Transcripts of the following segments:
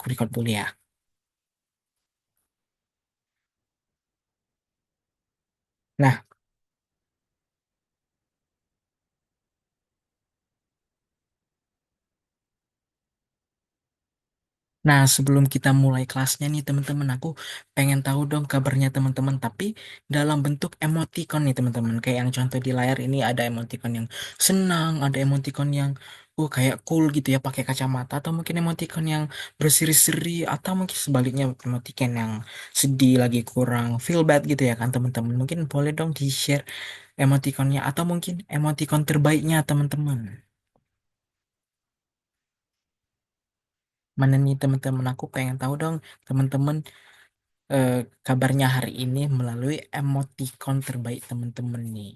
aku record dulu ya. Nah, nah, sebelum kita mulai kelasnya nih teman-teman, aku pengen tahu dong kabarnya teman-teman. Tapi dalam bentuk emoticon nih teman-teman. Kayak yang contoh di layar ini ada emoticon yang senang, ada emoticon yang kayak cool gitu ya pakai kacamata, atau mungkin emoticon yang berseri-seri, atau mungkin sebaliknya emoticon yang sedih lagi kurang feel bad gitu ya kan teman-teman. Mungkin boleh dong di-share emoticonnya atau mungkin emoticon terbaiknya teman-teman. Mana nih teman-teman? Aku pengen tahu dong teman-teman eh, kabarnya hari ini melalui emoticon terbaik teman-teman nih.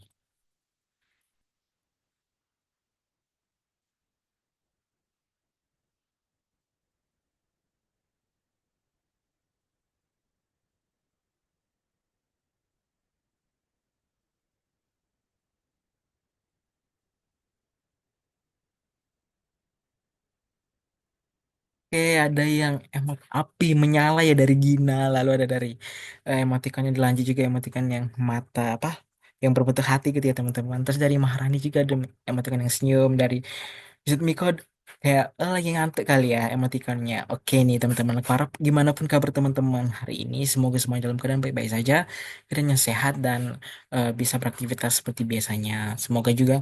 Oke, ada yang emot api menyala ya dari Gina, lalu ada dari emoticonnya dilanjut juga emoticon yang mata apa? Yang berbentuk hati gitu ya teman-teman. Terus dari Maharani juga ada emoticon yang senyum dari Maksud Miko kayak lagi ngantuk kali ya emoticonnya. Oke nih teman-teman, aku harap gimana pun kabar teman-teman hari ini, semoga semuanya dalam keadaan baik-baik saja, keadaannya sehat dan bisa beraktivitas seperti biasanya. Semoga juga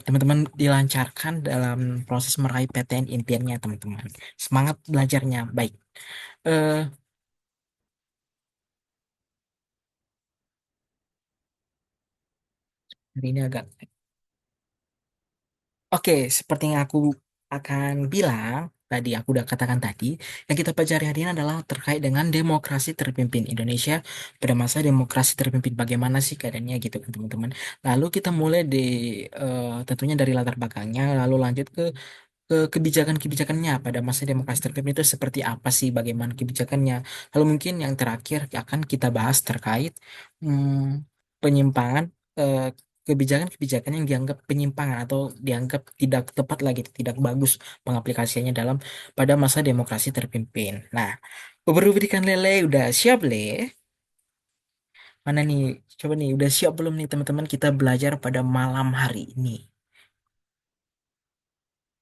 teman-teman dilancarkan dalam proses meraih PTN impiannya teman-teman. Semangat belajarnya. Baik. Eh Hari ini agak Oke, seperti yang aku akan bilang tadi, aku udah katakan tadi, yang kita pelajari hari ini adalah terkait dengan demokrasi terpimpin Indonesia pada masa demokrasi terpimpin bagaimana sih keadaannya gitu kan teman-teman. Lalu kita mulai tentunya dari latar belakangnya, lalu lanjut ke kebijakan-kebijakannya pada masa demokrasi terpimpin itu seperti apa sih, bagaimana kebijakannya. Lalu mungkin yang terakhir akan kita bahas terkait penyimpangan eh, kebijakan-kebijakan yang dianggap penyimpangan atau dianggap tidak tepat lagi, tidak bagus pengaplikasiannya dalam pada masa demokrasi terpimpin. Nah, bubur berikan lele udah siap le? Mana nih? Coba nih, udah siap belum nih teman-teman kita belajar pada malam hari ini?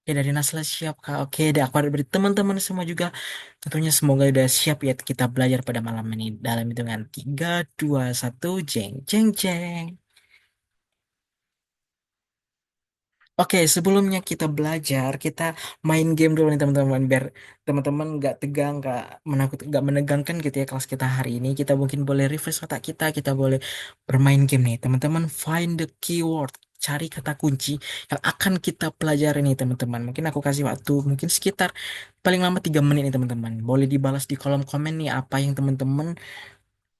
Ya dari Nasla siap Kak. Oke deh aku harap dari teman-teman semua juga tentunya semoga udah siap ya kita belajar pada malam ini dalam hitungan 3, 2, 1 jeng jeng jeng. Oke, sebelumnya kita belajar, kita main game dulu nih teman-teman, biar teman-teman nggak tegang, nggak menegangkan gitu ya kelas kita hari ini. Kita mungkin boleh refresh otak kita boleh bermain game nih, teman-teman. Find the keyword, cari kata kunci yang akan kita pelajari nih teman-teman. Mungkin aku kasih waktu mungkin sekitar paling lama 3 menit nih teman-teman. Boleh dibalas di kolom komen nih apa yang teman-teman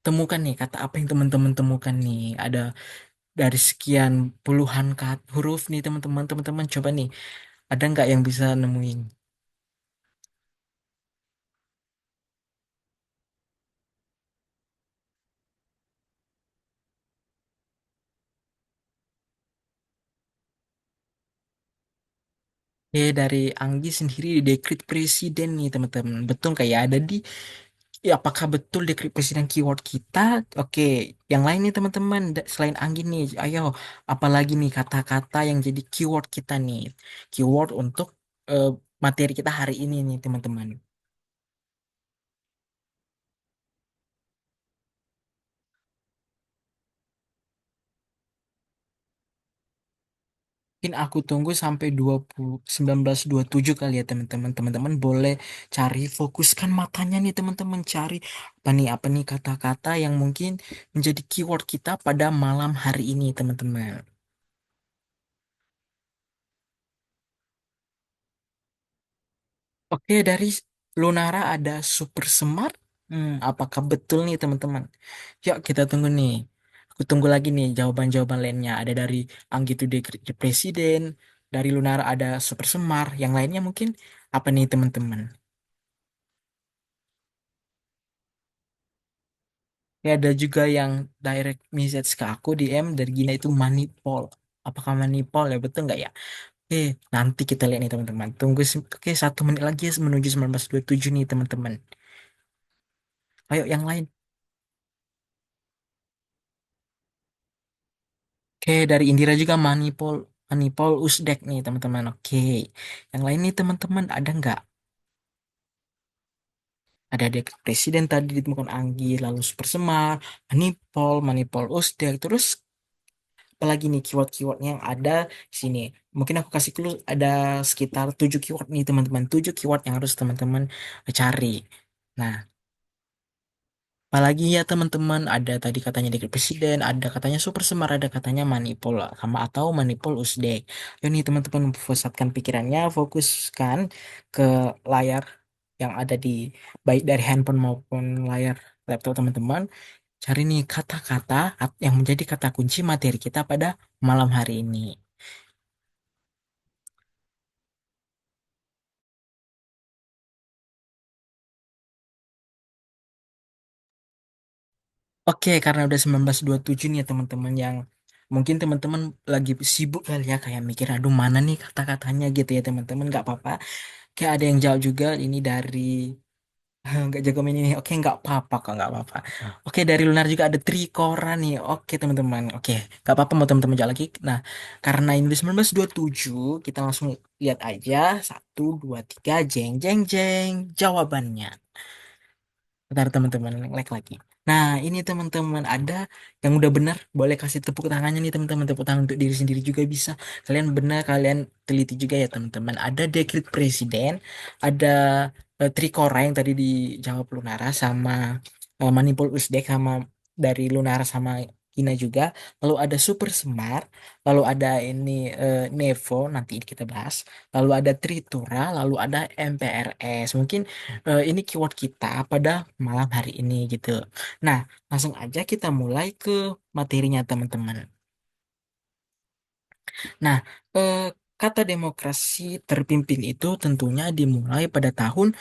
temukan nih, kata apa yang teman-teman temukan nih. Ada dari sekian puluhan huruf nih teman-teman. Teman-teman coba nih, ada nggak yang bisa nemuin? Dari Anggi sendiri di dekrit presiden nih teman-teman. Betul kayak ada di ya, apakah betul dekrit presiden keyword kita? Oke, yang lain nih teman-teman selain Anggi nih, ayo apalagi nih kata-kata yang jadi keyword kita nih. Keyword untuk eh, materi kita hari ini nih teman-teman. Mungkin aku tunggu sampai 1927 kali ya teman-teman. Teman-teman boleh cari, fokuskan matanya nih teman-teman. Cari apa nih kata-kata yang mungkin menjadi keyword kita pada malam hari ini teman-teman. Oke, dari Lunara ada super smart. Apakah betul nih teman-teman? Yuk kita tunggu nih. Aku tunggu lagi nih jawaban-jawaban lainnya. Ada dari Anggitude Presiden, dari Lunara ada super smart. Yang lainnya mungkin apa nih teman-teman? Ya ada juga yang direct message ke aku DM dari Gina itu manipul. Apakah manipul ya betul nggak ya? Oke, nanti kita lihat nih teman-teman. Tunggu, oke, 1 menit lagi ya menuju 1927 nih teman-teman. Ayo yang lain. Oke, dari Indira juga Manipul, Manipul Usdek nih teman-teman. Oke, yang lain nih teman-teman ada nggak? Ada dekret presiden tadi ditemukan Anggi, lalu Super Semar, Manipul, Manipul Usdek. Terus apalagi nih keyword-keywordnya yang ada di sini. Mungkin aku kasih clue ada sekitar 7 keyword nih teman-teman. 7 keyword yang harus teman-teman cari. Nah, apalagi ya teman-teman, ada tadi katanya dekret presiden, ada katanya super semar, ada katanya manipul sama atau manipul usdek. Ayo nih teman-teman pusatkan pikirannya, fokuskan ke layar yang ada di baik dari handphone maupun layar laptop teman-teman. Cari nih kata-kata yang menjadi kata kunci materi kita pada malam hari ini. Oke, karena udah 1927 nih ya teman-teman, yang mungkin teman-teman lagi sibuk kali ya kayak mikir aduh mana nih kata-katanya gitu ya teman-teman, nggak apa-apa. Kayak ada yang jawab juga ini dari nggak jago main ini. Oke, nggak apa-apa kok, nggak apa-apa. Oke, dari Lunar juga ada Trikora nih. Oke teman-teman. Oke, nggak apa-apa mau teman-teman jawab lagi. Nah, karena ini udah 1927, kita langsung lihat aja. 1, 2, 3, jeng jeng jeng. Jawabannya. Bentar teman-teman, like lagi. Nah, ini teman-teman ada yang udah benar, boleh kasih tepuk tangannya nih teman-teman, tepuk tangan untuk diri sendiri juga bisa. Kalian benar, kalian teliti juga ya teman-teman. Ada dekret presiden, ada Trikora yang tadi dijawab Lunara sama Manipul Usdek sama dari Lunara sama Kina juga. Lalu ada Super Semar, lalu ada ini Nevo nanti kita bahas. Lalu ada Tritura, lalu ada MPRS. Mungkin ini keyword kita pada malam hari ini gitu. Nah, langsung aja kita mulai ke materinya teman-teman. Nah, eh, kata demokrasi terpimpin itu tentunya dimulai pada tahun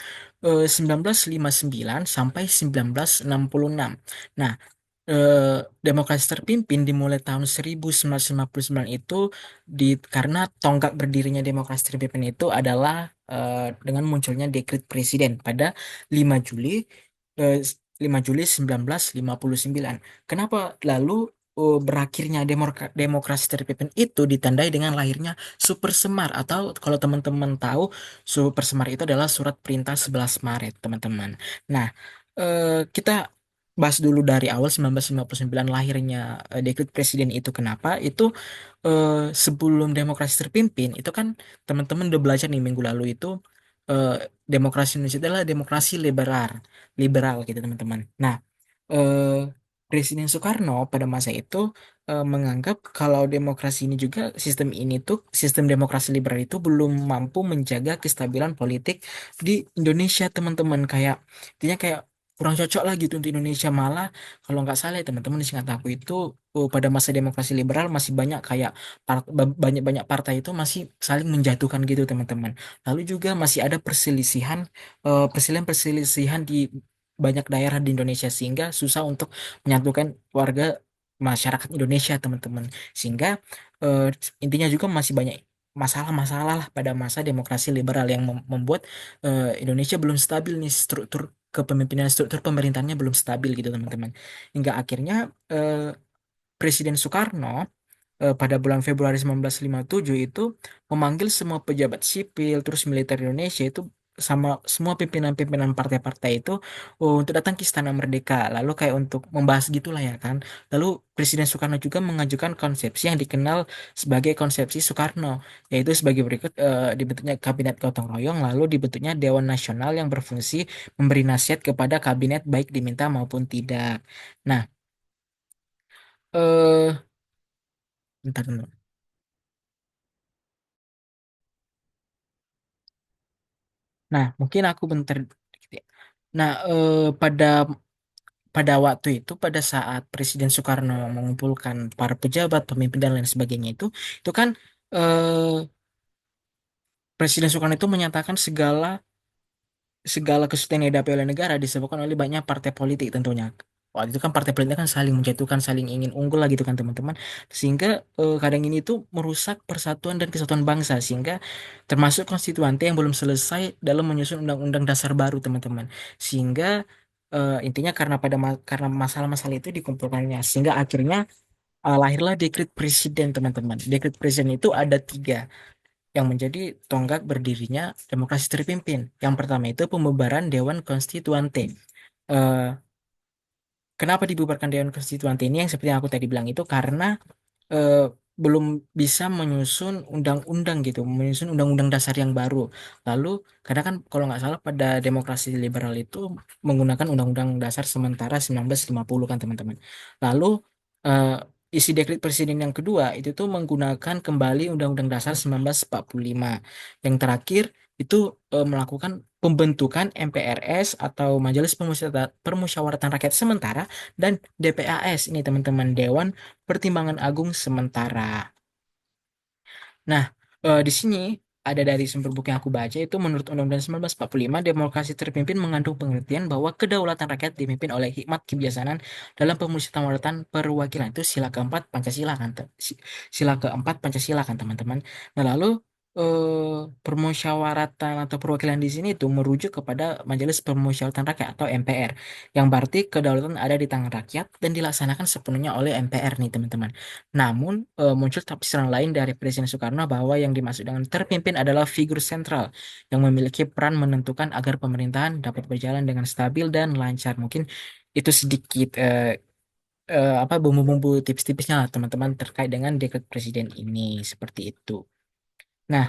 1959 sampai 1966. Nah, demokrasi terpimpin dimulai tahun 1959 itu karena tonggak berdirinya demokrasi terpimpin itu adalah dengan munculnya dekret presiden pada 5 Juli eh, 5 Juli 1959. Kenapa lalu berakhirnya demokrasi terpimpin itu ditandai dengan lahirnya Super Semar, atau kalau teman-teman tahu Super Semar itu adalah surat perintah 11 Maret, teman-teman. Nah, kita bahas dulu dari awal 1959 lahirnya dekret presiden itu kenapa itu sebelum demokrasi terpimpin itu kan teman-teman udah belajar nih minggu lalu itu eh, demokrasi Indonesia adalah demokrasi liberal gitu teman-teman. Nah, eh, Presiden Soekarno pada masa itu menganggap kalau demokrasi ini juga sistem ini tuh sistem demokrasi liberal itu belum mampu menjaga kestabilan politik di Indonesia teman-teman, kayak intinya kayak kurang cocok lah gitu untuk Indonesia. Malah kalau nggak salah ya teman-teman di singkat aku itu pada masa demokrasi liberal masih banyak kayak banyak-banyak partai itu masih saling menjatuhkan gitu teman-teman. Lalu juga masih ada perselisihan-perselisihan di banyak daerah di Indonesia sehingga susah untuk menyatukan warga masyarakat Indonesia teman-teman, sehingga eh, intinya juga masih banyak masalah-masalah lah pada masa demokrasi liberal yang membuat Indonesia belum stabil nih, struktur kepemimpinan, struktur pemerintahnya belum stabil gitu teman-teman, hingga akhirnya eh, Presiden Soekarno pada bulan Februari 1957 itu memanggil semua pejabat sipil terus militer Indonesia itu sama semua pimpinan-pimpinan partai-partai itu untuk datang ke Istana Merdeka, lalu kayak untuk membahas gitulah ya kan. Lalu Presiden Soekarno juga mengajukan konsepsi yang dikenal sebagai konsepsi Soekarno, yaitu sebagai berikut: dibentuknya kabinet gotong royong, lalu dibentuknya Dewan Nasional yang berfungsi memberi nasihat kepada kabinet baik diminta maupun tidak. Nah, eh bentar dulu. Nah, mungkin aku bentar dikit ya. Nah, pada pada waktu itu, pada saat Presiden Soekarno mengumpulkan para pejabat, pemimpin dan lain sebagainya itu kan Presiden Soekarno itu menyatakan segala segala kesulitan yang dihadapi oleh negara disebabkan oleh banyak partai politik tentunya. Waktu itu kan partai politik kan saling menjatuhkan, saling ingin unggul lah gitu kan teman-teman. Sehingga kadang ini tuh merusak persatuan dan kesatuan bangsa. Sehingga termasuk konstituante yang belum selesai dalam menyusun undang-undang dasar baru teman-teman. Sehingga intinya karena masalah-masalah itu dikumpulkannya. Sehingga akhirnya lahirlah dekret presiden teman-teman. Dekret presiden itu ada tiga yang menjadi tonggak berdirinya demokrasi terpimpin. Yang pertama itu pembubaran Dewan Konstituante. Eh, Kenapa dibubarkan Dewan Konstituante ini yang seperti yang aku tadi bilang itu karena eh, belum bisa menyusun undang-undang gitu, menyusun undang-undang dasar yang baru. Lalu, karena kan kalau nggak salah pada demokrasi liberal itu menggunakan undang-undang dasar sementara 1950 kan teman-teman. Lalu eh, isi dekret presiden yang kedua itu tuh menggunakan kembali undang-undang dasar 1945. Yang terakhir itu melakukan pembentukan MPRS atau Majelis Permusyawaratan Rakyat Sementara dan DPAS ini teman-teman Dewan Pertimbangan Agung sementara. Nah, di sini ada dari sumber buku yang aku baca itu menurut Undang-Undang 1945 demokrasi terpimpin mengandung pengertian bahwa kedaulatan rakyat dipimpin oleh hikmat kebijaksanaan dalam pemusyawaratan perwakilan itu sila keempat Pancasila kan sila keempat Pancasila kan teman-teman. Nah, lalu permusyawaratan atau perwakilan di sini itu merujuk kepada Majelis Permusyawaratan Rakyat atau MPR yang berarti kedaulatan ada di tangan rakyat dan dilaksanakan sepenuhnya oleh MPR nih teman-teman. Namun, muncul tafsiran lain dari Presiden Soekarno bahwa yang dimaksud dengan terpimpin adalah figur sentral yang memiliki peran menentukan agar pemerintahan dapat berjalan dengan stabil dan lancar. Mungkin itu sedikit apa bumbu-bumbu tips-tipsnya lah teman-teman terkait dengan dekret presiden ini seperti itu. Nah,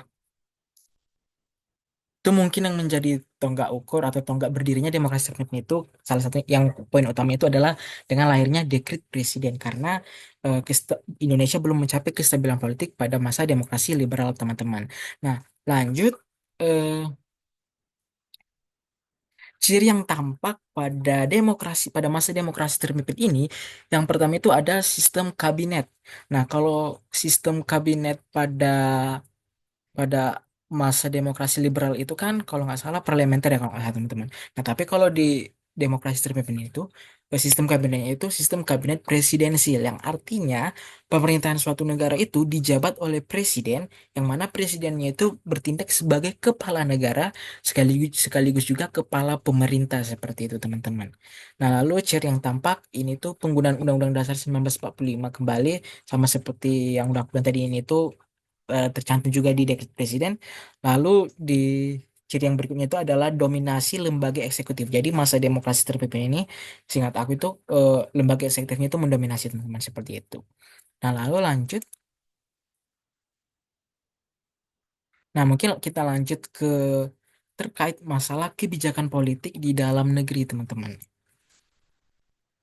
itu mungkin yang menjadi tonggak ukur atau tonggak berdirinya demokrasi terpimpin itu salah satu yang poin utama itu adalah dengan lahirnya dekret presiden karena Indonesia belum mencapai kestabilan politik pada masa demokrasi liberal teman-teman. Nah, lanjut eh, ciri yang tampak pada masa demokrasi terpimpin ini yang pertama itu ada sistem kabinet. Nah, kalau sistem kabinet pada masa demokrasi liberal itu kan kalau nggak salah parlementer ya kalau nggak salah teman-teman. Nah tapi kalau di demokrasi terpimpin itu sistem kabinetnya itu sistem kabinet presidensial yang artinya pemerintahan suatu negara itu dijabat oleh presiden yang mana presidennya itu bertindak sebagai kepala negara sekaligus sekaligus juga kepala pemerintah seperti itu teman-teman. Nah lalu ciri yang tampak ini tuh penggunaan Undang-Undang Dasar 1945 kembali sama seperti yang udah aku bilang tadi ini tuh tercantum juga di dekret presiden. Lalu di ciri yang berikutnya itu adalah dominasi lembaga eksekutif. Jadi masa demokrasi terpimpin ini, seingat aku itu lembaga eksekutifnya itu mendominasi teman-teman seperti itu. Nah lalu lanjut. Nah mungkin kita lanjut ke terkait masalah kebijakan politik di dalam negeri teman-teman.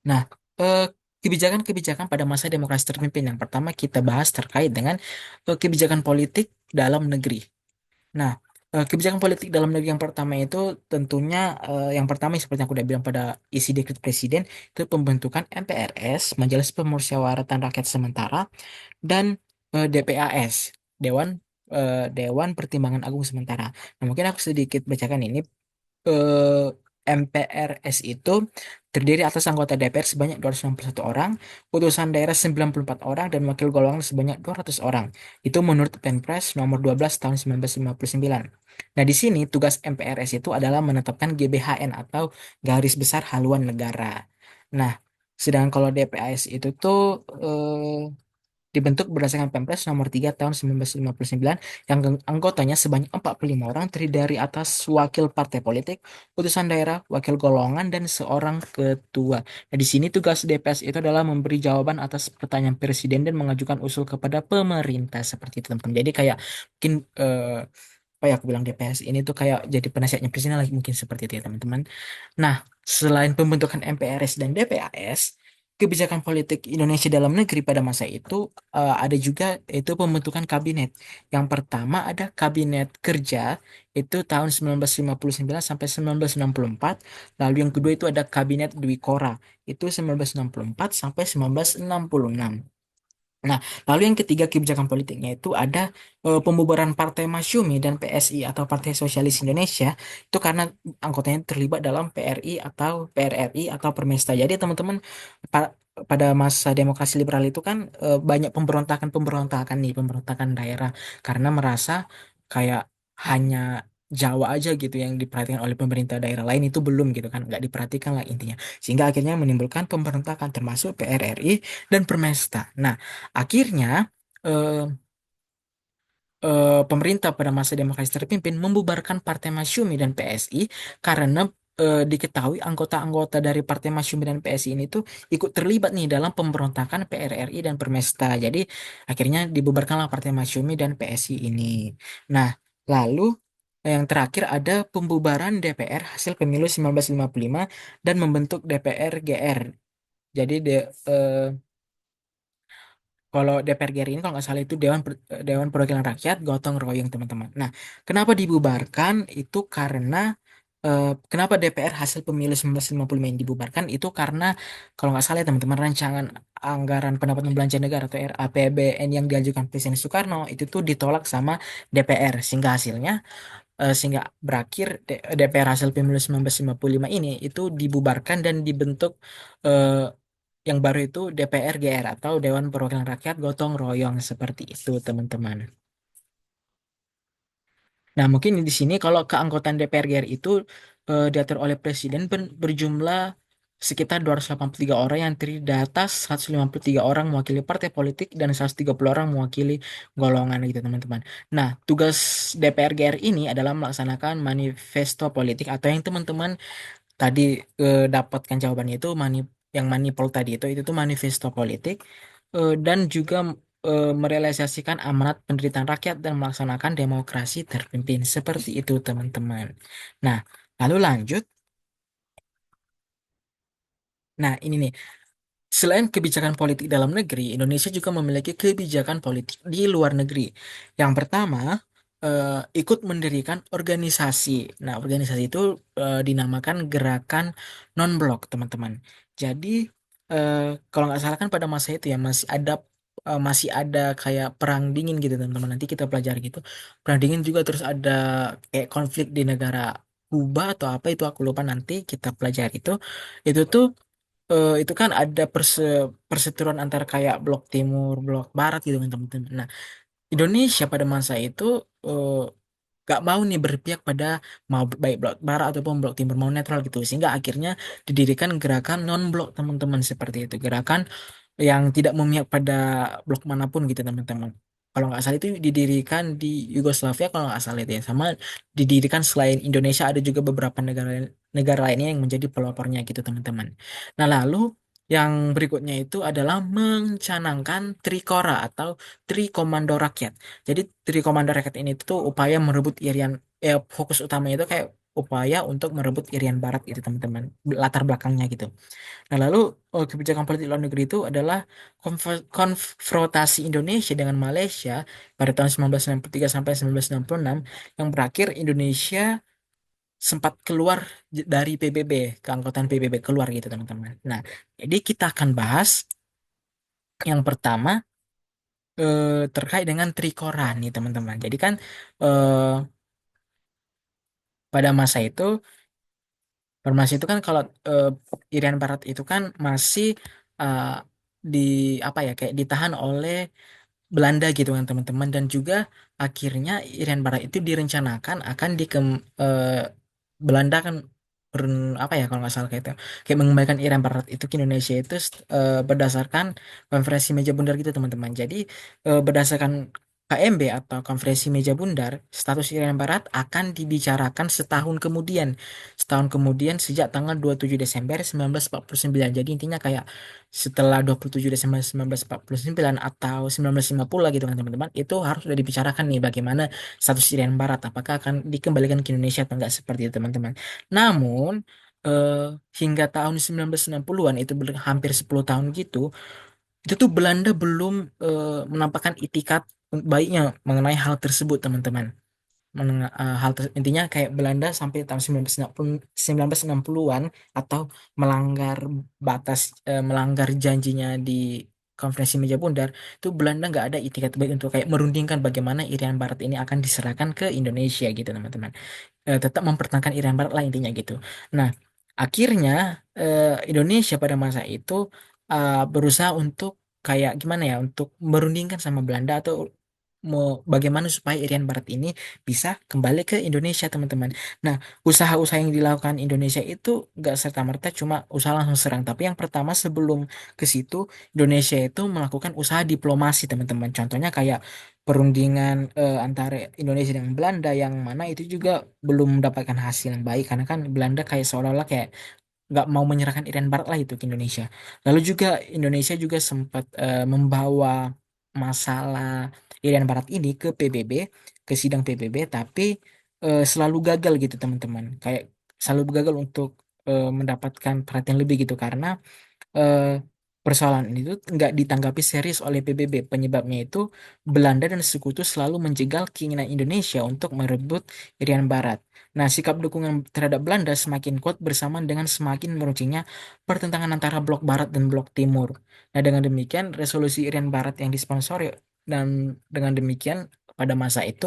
Nah eh, kebijakan-kebijakan pada masa demokrasi terpimpin yang pertama kita bahas terkait dengan kebijakan politik dalam negeri. Nah, kebijakan politik dalam negeri yang pertama itu tentunya yang pertama seperti yang aku udah bilang pada isi dekret presiden itu pembentukan MPRS, Majelis Permusyawaratan Rakyat Sementara, dan DPAS, Dewan Pertimbangan Agung Sementara. Nah, mungkin aku sedikit bacakan ini MPRS itu terdiri atas anggota DPR sebanyak 261 orang, utusan daerah 94 orang, dan wakil golongan sebanyak 200 orang. Itu menurut Penpres nomor 12 tahun 1959. Nah, di sini tugas MPRS itu adalah menetapkan GBHN atau Garis Besar Haluan Negara. Nah, sedangkan kalau DPAS itu tuh dibentuk berdasarkan Perpres nomor 3 tahun 1959 yang anggotanya sebanyak 45 orang terdiri dari atas wakil partai politik, utusan daerah, wakil golongan, dan seorang ketua. Nah, di sini tugas DPS itu adalah memberi jawaban atas pertanyaan presiden dan mengajukan usul kepada pemerintah seperti itu teman-teman. Jadi kayak mungkin apa ya aku bilang DPS ini tuh kayak jadi penasihatnya presiden lagi mungkin seperti itu ya teman-teman. Nah, selain pembentukan MPRS dan DPAS, kebijakan politik Indonesia dalam negeri pada masa itu ada juga itu pembentukan kabinet. Yang pertama ada Kabinet Kerja itu tahun 1959 sampai 1964. Lalu yang kedua itu ada Kabinet Dwi Kora itu 1964 sampai 1966. Nah, lalu yang ketiga kebijakan politiknya itu ada pembubaran Partai Masyumi dan PSI atau Partai Sosialis Indonesia itu karena anggotanya terlibat dalam PRI atau PRRI atau Permesta. Jadi teman-teman pada masa demokrasi liberal itu kan banyak pemberontakan-pemberontakan nih, pemberontakan daerah karena merasa kayak hanya Jawa aja gitu yang diperhatikan oleh pemerintah daerah lain itu belum gitu kan, nggak diperhatikan lah intinya. Sehingga akhirnya menimbulkan pemberontakan termasuk PRRI dan Permesta. Nah, akhirnya eh, pemerintah pada masa demokrasi terpimpin membubarkan Partai Masyumi dan PSI karena diketahui anggota-anggota dari Partai Masyumi dan PSI ini tuh ikut terlibat nih dalam pemberontakan PRRI dan Permesta. Jadi akhirnya dibubarkanlah Partai Masyumi dan PSI ini. Nah, lalu yang terakhir ada pembubaran DPR hasil pemilu 1955 dan membentuk DPR GR. Jadi kalau DPR RI ini kalau nggak salah itu Dewan Perwakilan Rakyat gotong royong teman-teman. Nah, kenapa dibubarkan? Itu karena kenapa DPR hasil pemilu 1955 ini dibubarkan? Itu karena kalau nggak salah ya teman-teman rancangan anggaran pendapatan belanja negara atau RAPBN yang diajukan Presiden Soekarno itu tuh ditolak sama DPR sehingga hasilnya sehingga berakhir DPR hasil pemilu 1955 ini itu dibubarkan dan dibentuk eh, yang baru itu DPR GR atau Dewan Perwakilan Rakyat Gotong Royong seperti itu, teman-teman. Nah, mungkin di sini kalau keanggotaan DPR GR itu diatur oleh Presiden berjumlah sekitar 283 orang yang terdiri dari atas 153 orang mewakili partai politik dan 130 orang mewakili golongan gitu, teman-teman. Nah, tugas DPR GR ini adalah melaksanakan manifesto politik atau yang teman-teman tadi dapatkan jawabannya itu yang manipul tadi itu tuh manifesto politik dan juga merealisasikan amanat penderitaan rakyat dan melaksanakan demokrasi terpimpin seperti itu teman-teman. Nah, lalu lanjut. Nah, ini nih. Selain kebijakan politik dalam negeri, Indonesia juga memiliki kebijakan politik di luar negeri. Yang pertama, ikut mendirikan organisasi. Nah, organisasi itu dinamakan Gerakan Non-Blok, teman-teman. Jadi, eh, kalau nggak salah kan pada masa itu ya masih ada kayak perang dingin gitu, teman-teman. Nanti kita pelajari gitu. Perang dingin juga terus ada kayak konflik di negara Kuba atau apa itu aku lupa nanti kita pelajari itu. Itu tuh itu kan ada perseteruan antara kayak blok timur, blok barat gitu kan teman-teman. Nah, Indonesia pada masa itu eh, gak mau nih berpihak pada mau baik blok barat ataupun blok timur mau netral gitu. Sehingga akhirnya didirikan gerakan non-blok teman-teman seperti itu. Gerakan yang tidak memihak pada blok manapun gitu teman-teman. Kalau nggak salah itu didirikan di Yugoslavia kalau nggak salah itu ya. Sama didirikan selain Indonesia ada juga beberapa negara negara lainnya yang menjadi pelopornya gitu teman-teman. Nah lalu yang berikutnya itu adalah mencanangkan Trikora atau Trikomando Rakyat. Jadi Trikomando Rakyat ini tuh upaya merebut Irian, fokus utamanya itu kayak upaya untuk merebut Irian Barat gitu teman-teman. Latar belakangnya gitu. Nah, lalu kebijakan politik luar negeri itu adalah konfrontasi Indonesia dengan Malaysia pada tahun 1963 sampai 1966 yang berakhir Indonesia sempat keluar dari PBB, keanggotaan PBB keluar gitu teman-teman. Nah, jadi kita akan bahas yang pertama terkait dengan Trikora nih teman-teman. Jadi kan eh, pada masa itu Formasi itu kan kalau Irian Barat itu kan masih eh, di apa ya kayak ditahan oleh Belanda gitu kan teman-teman dan juga akhirnya Irian Barat itu direncanakan akan eh, Belanda kan apa ya kalau nggak salah kayak mengembalikan Irian Barat itu ke Indonesia itu berdasarkan konferensi meja bundar gitu teman-teman. Jadi berdasarkan KMB atau konferensi meja bundar, status Irian Barat akan dibicarakan setahun kemudian sejak tanggal 27 Desember 1949. Jadi intinya kayak setelah 27 Desember 1949 atau 1950 lah gitu kan teman-teman itu harus sudah dibicarakan nih bagaimana status Irian Barat apakah akan dikembalikan ke Indonesia atau enggak seperti itu teman-teman. Namun eh, hingga tahun 1960-an itu hampir 10 tahun gitu itu tuh Belanda belum menampakkan itikat baiknya mengenai hal tersebut teman-teman. Intinya kayak Belanda sampai tahun 1960-an atau melanggar melanggar janjinya di konferensi meja bundar itu Belanda nggak ada itikat baik untuk kayak merundingkan bagaimana Irian Barat ini akan diserahkan ke Indonesia gitu teman-teman. Tetap mempertahankan Irian Barat lah intinya gitu. Nah, akhirnya Indonesia pada masa itu berusaha untuk kayak gimana ya untuk merundingkan sama Belanda atau mau bagaimana supaya Irian Barat ini bisa kembali ke Indonesia teman-teman. Nah, usaha-usaha yang dilakukan Indonesia itu gak serta-merta cuma usaha langsung serang, tapi yang pertama sebelum ke situ Indonesia itu melakukan usaha diplomasi teman-teman. Contohnya kayak perundingan antara Indonesia dengan Belanda yang mana itu juga belum mendapatkan hasil yang baik karena kan Belanda kayak seolah-olah kayak nggak mau menyerahkan Irian Barat lah itu ke Indonesia. Lalu juga Indonesia juga sempat membawa masalah Irian Barat ini ke PBB, ke sidang PBB, tapi selalu gagal gitu teman-teman. Kayak selalu gagal untuk mendapatkan perhatian lebih gitu karena eh, persoalan ini tuh nggak ditanggapi serius oleh PBB. Penyebabnya itu Belanda dan sekutu selalu menjegal keinginan Indonesia untuk merebut Irian Barat. Nah, sikap dukungan terhadap Belanda semakin kuat bersamaan dengan semakin meruncingnya pertentangan antara Blok Barat dan Blok Timur. Nah, dengan demikian resolusi Irian Barat yang disponsori dan dengan demikian pada masa itu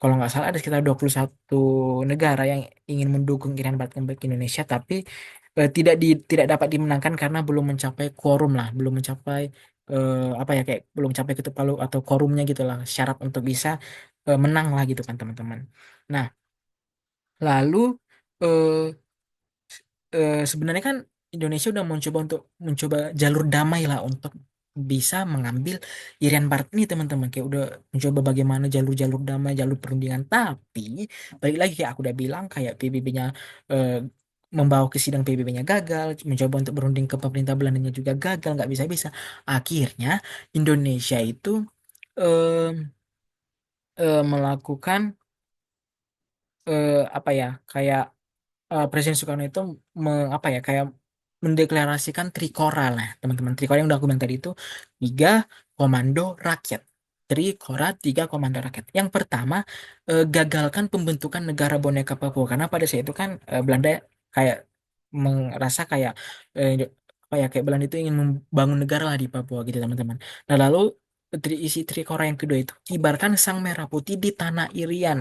kalau nggak salah ada sekitar 21 negara yang ingin mendukung Irian Barat kembali ke Indonesia, tapi tidak dapat dimenangkan karena belum mencapai quorum lah, belum mencapai apa ya kayak belum mencapai ketuk palu atau quorumnya gitu lah, syarat untuk bisa menang lah gitu kan teman-teman. Nah, lalu eh, sebenarnya kan Indonesia udah mencoba jalur damai lah untuk bisa mengambil Irian Barat ini teman-teman kayak udah mencoba bagaimana jalur-jalur damai jalur perundingan tapi balik lagi kayak aku udah bilang kayak PBB-nya membawa ke sidang PBB-nya gagal mencoba untuk berunding ke pemerintah Belandanya juga gagal nggak bisa-bisa akhirnya Indonesia itu eh, melakukan apa ya kayak Presiden Soekarno itu apa ya kayak mendeklarasikan Trikora lah teman-teman. Trikora yang udah aku bilang tadi itu tiga komando rakyat. Trikora tiga komando rakyat. Yang pertama gagalkan pembentukan negara boneka Papua karena pada saat itu kan Belanda kayak merasa kayak eh, apa ya kayak Belanda itu ingin membangun negara lah di Papua gitu teman-teman. Nah lalu isi Trikora yang kedua itu kibarkan sang merah putih di tanah Irian.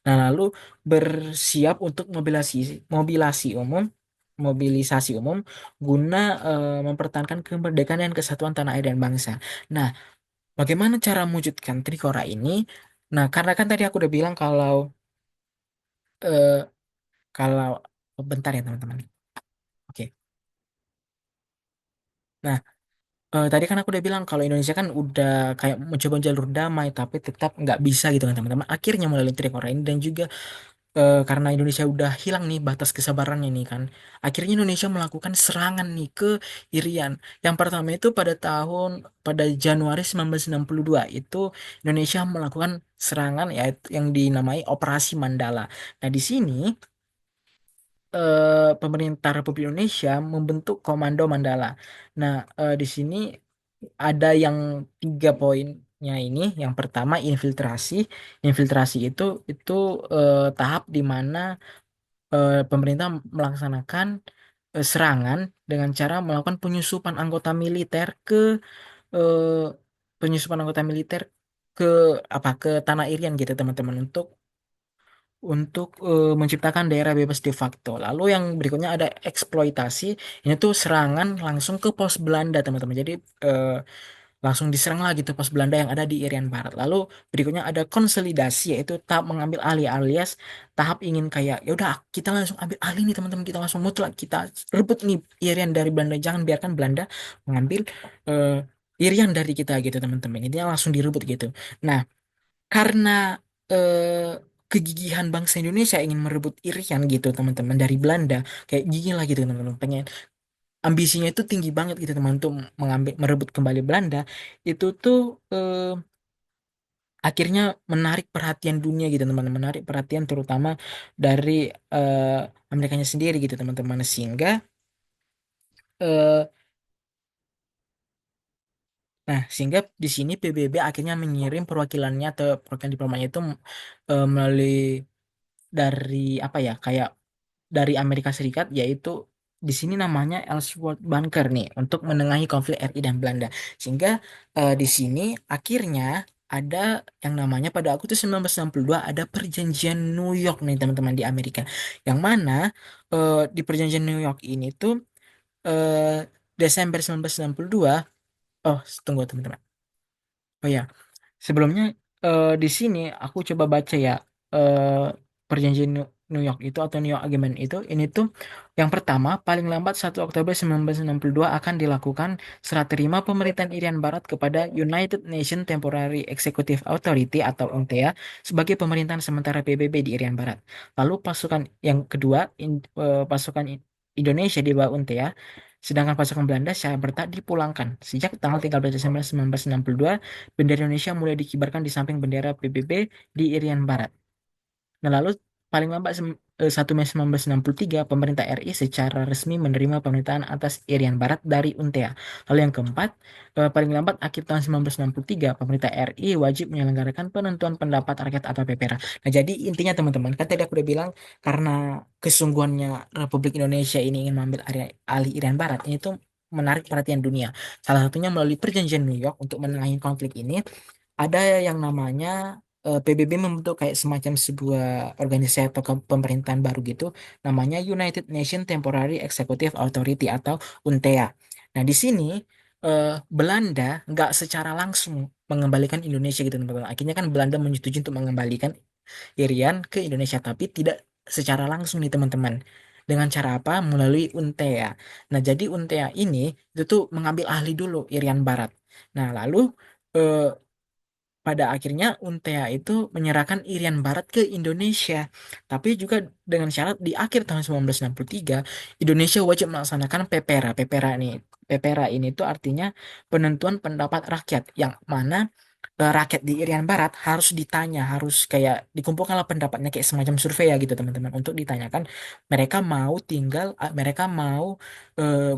Nah lalu bersiap untuk mobilisasi umum guna mempertahankan kemerdekaan dan kesatuan tanah air dan bangsa. Nah, bagaimana cara mewujudkan Trikora ini? Nah, karena kan tadi aku udah bilang eh, kalau oh, bentar ya teman-teman. Oke. Nah, tadi kan aku udah bilang kalau Indonesia kan udah kayak mencoba jalur damai tapi tetap nggak bisa gitu kan teman-teman. Akhirnya melalui Trikora ini dan juga karena Indonesia udah hilang nih batas kesabarannya nih kan. Akhirnya Indonesia melakukan serangan nih ke Irian. Yang pertama itu pada Januari 1962 itu Indonesia melakukan serangan yaitu yang dinamai Operasi Mandala. Nah, di sini pemerintah Republik Indonesia membentuk Komando Mandala. Nah, di sini ada yang tiga poinnya ini. Yang pertama infiltrasi. Infiltrasi itu tahap di mana pemerintah melaksanakan serangan dengan cara melakukan eh, penyusupan anggota militer ke ke tanah Irian gitu teman-teman untuk menciptakan daerah bebas de facto. Lalu yang berikutnya ada eksploitasi. Ini tuh serangan langsung ke pos Belanda teman-teman. Jadi eh, langsung diserang lagi tuh pos Belanda yang ada di Irian Barat. Lalu berikutnya ada konsolidasi yaitu tahap mengambil alih alias tahap ingin kayak ya udah kita langsung ambil alih nih teman-teman kita langsung mutlak kita rebut nih Irian dari Belanda jangan biarkan Belanda mengambil eh, Irian dari kita gitu teman-teman. Intinya langsung direbut gitu. Nah, karena kegigihan bangsa Indonesia ingin merebut Irian gitu teman-teman dari Belanda kayak gigih lah gitu teman-teman pengen ambisinya itu tinggi banget gitu teman untuk merebut kembali Belanda itu tuh akhirnya menarik perhatian dunia gitu teman-teman menarik perhatian terutama dari eh, Amerikanya sendiri gitu teman-teman eh, sehingga di sini PBB akhirnya mengirim perwakilannya atau perwakilan diplomatnya itu melalui dari apa ya kayak dari Amerika Serikat yaitu di sini namanya Ellsworth Bunker nih untuk menengahi konflik RI dan Belanda. Sehingga di sini akhirnya ada yang namanya pada Agustus 1962 ada perjanjian New York nih teman-teman di Amerika. Yang mana di perjanjian New York ini tuh eh, Desember 1962. Oh, tunggu teman-teman. Oh ya, sebelumnya di sini aku coba baca ya, eh, perjanjian New York itu atau New York Agreement itu ini tuh yang pertama paling lambat 1 Oktober 1962 akan dilakukan serah terima pemerintahan Irian Barat kepada United Nations Temporary Executive Authority atau UNTEA sebagai pemerintahan sementara PBB di Irian Barat. Lalu pasukan yang kedua pasukan Indonesia di bawah UNTEA. Sedangkan pasukan Belanda secara bertahap dipulangkan. Sejak tanggal 13 Desember 1962, bendera Indonesia mulai dikibarkan di samping bendera PBB di Irian Barat. Nah, lalu paling lambat 1 Mei 1963, pemerintah RI secara resmi menerima pemerintahan atas Irian Barat dari UNTEA. Lalu yang keempat, paling lambat akhir tahun 1963, pemerintah RI wajib menyelenggarakan penentuan pendapat rakyat atau PPRA. Nah, jadi intinya teman-teman, kan tadi aku udah bilang karena kesungguhannya Republik Indonesia ini ingin mengambil area alih Irian Barat, ini tuh menarik perhatian dunia. Salah satunya melalui perjanjian New York untuk menengahi konflik ini ada yang namanya PBB membentuk kayak semacam sebuah organisasi atau pemerintahan baru gitu, namanya United Nations Temporary Executive Authority atau UNTEA. Nah, di sini Belanda nggak secara langsung mengembalikan Indonesia gitu teman-teman. Akhirnya kan Belanda menyetujui untuk mengembalikan Irian ke Indonesia, tapi tidak secara langsung nih teman-teman. Dengan cara apa? Melalui UNTEA. Nah, jadi UNTEA ini itu tuh mengambil ahli dulu Irian Barat. Nah, lalu eh, pada akhirnya UNTEA itu menyerahkan Irian Barat ke Indonesia. Tapi juga dengan syarat di akhir tahun 1963, Indonesia wajib melaksanakan PPRA. PPRA ini tuh artinya penentuan pendapat rakyat yang mana rakyat di Irian Barat harus ditanya, harus kayak dikumpulkanlah pendapatnya kayak semacam survei ya gitu teman-teman untuk ditanyakan mereka mau tinggal, mereka mau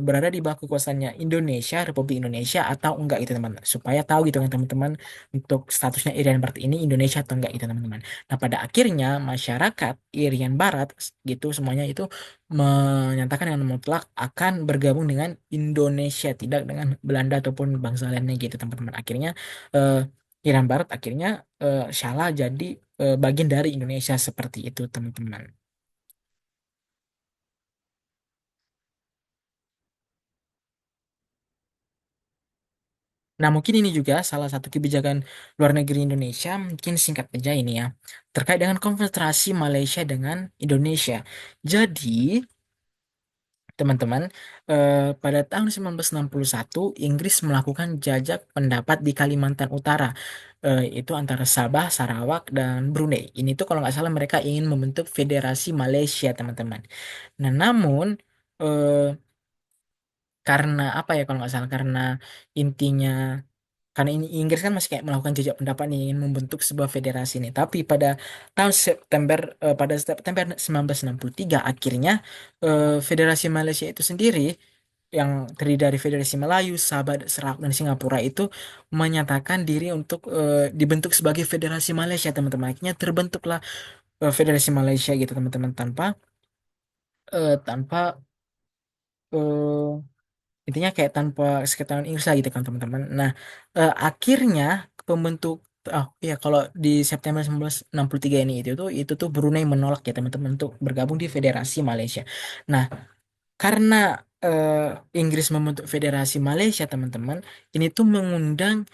berada di bawah kekuasaannya Indonesia, Republik Indonesia atau enggak gitu teman-teman. Supaya tahu gitu kan teman-teman untuk statusnya Irian Barat ini Indonesia atau enggak gitu teman-teman. Nah, pada akhirnya masyarakat Irian Barat gitu semuanya itu menyatakan dengan mutlak akan bergabung dengan Indonesia, tidak dengan Belanda ataupun bangsa lainnya gitu teman-teman. Akhirnya eh, Irian Barat akhirnya salah jadi bagian dari Indonesia seperti itu teman-teman. Nah, mungkin ini juga salah satu kebijakan luar negeri Indonesia, mungkin singkat aja ini ya, terkait dengan konfederasi Malaysia dengan Indonesia. Jadi, teman-teman, pada tahun 1961, Inggris melakukan jajak pendapat di Kalimantan Utara, itu antara Sabah, Sarawak, dan Brunei. Ini tuh kalau nggak salah mereka ingin membentuk Federasi Malaysia, teman-teman. Nah, namun eh, karena apa ya kalau nggak salah karena intinya karena ini Inggris kan masih kayak melakukan jejak pendapat nih ingin membentuk sebuah federasi ini. Tapi pada September 1963 akhirnya Federasi Malaysia itu sendiri yang terdiri dari Federasi Melayu, Sabah, Sarawak dan Singapura itu menyatakan diri untuk dibentuk sebagai Federasi Malaysia teman-teman. Akhirnya terbentuklah Federasi Malaysia gitu teman-teman tanpa intinya kayak tanpa sekretariat Inggris lah gitu kan teman-teman. Nah, akhirnya pembentuk iya kalau di September 1963 ini itu tuh Brunei menolak ya teman-teman untuk bergabung di Federasi Malaysia. Nah, karena eh, Inggris membentuk Federasi Malaysia, teman-teman, ini tuh mengundang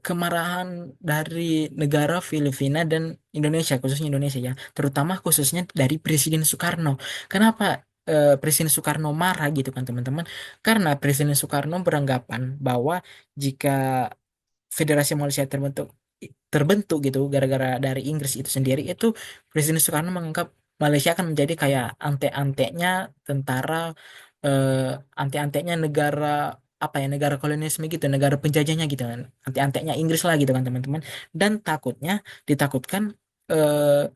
kemarahan dari negara Filipina dan Indonesia, khususnya Indonesia ya, terutama khususnya dari Presiden Soekarno. Kenapa Presiden Soekarno marah gitu kan, teman-teman? Karena Presiden Soekarno beranggapan bahwa jika Federasi Malaysia terbentuk gitu gara-gara dari Inggris itu sendiri itu Presiden Soekarno menganggap Malaysia akan menjadi kayak ante-antenya tentara eh, ante-antenya negara apa ya negara kolonialisme gitu negara penjajahnya gitu kan ante-antenya Inggris lah gitu kan teman-teman dan ditakutkan eh,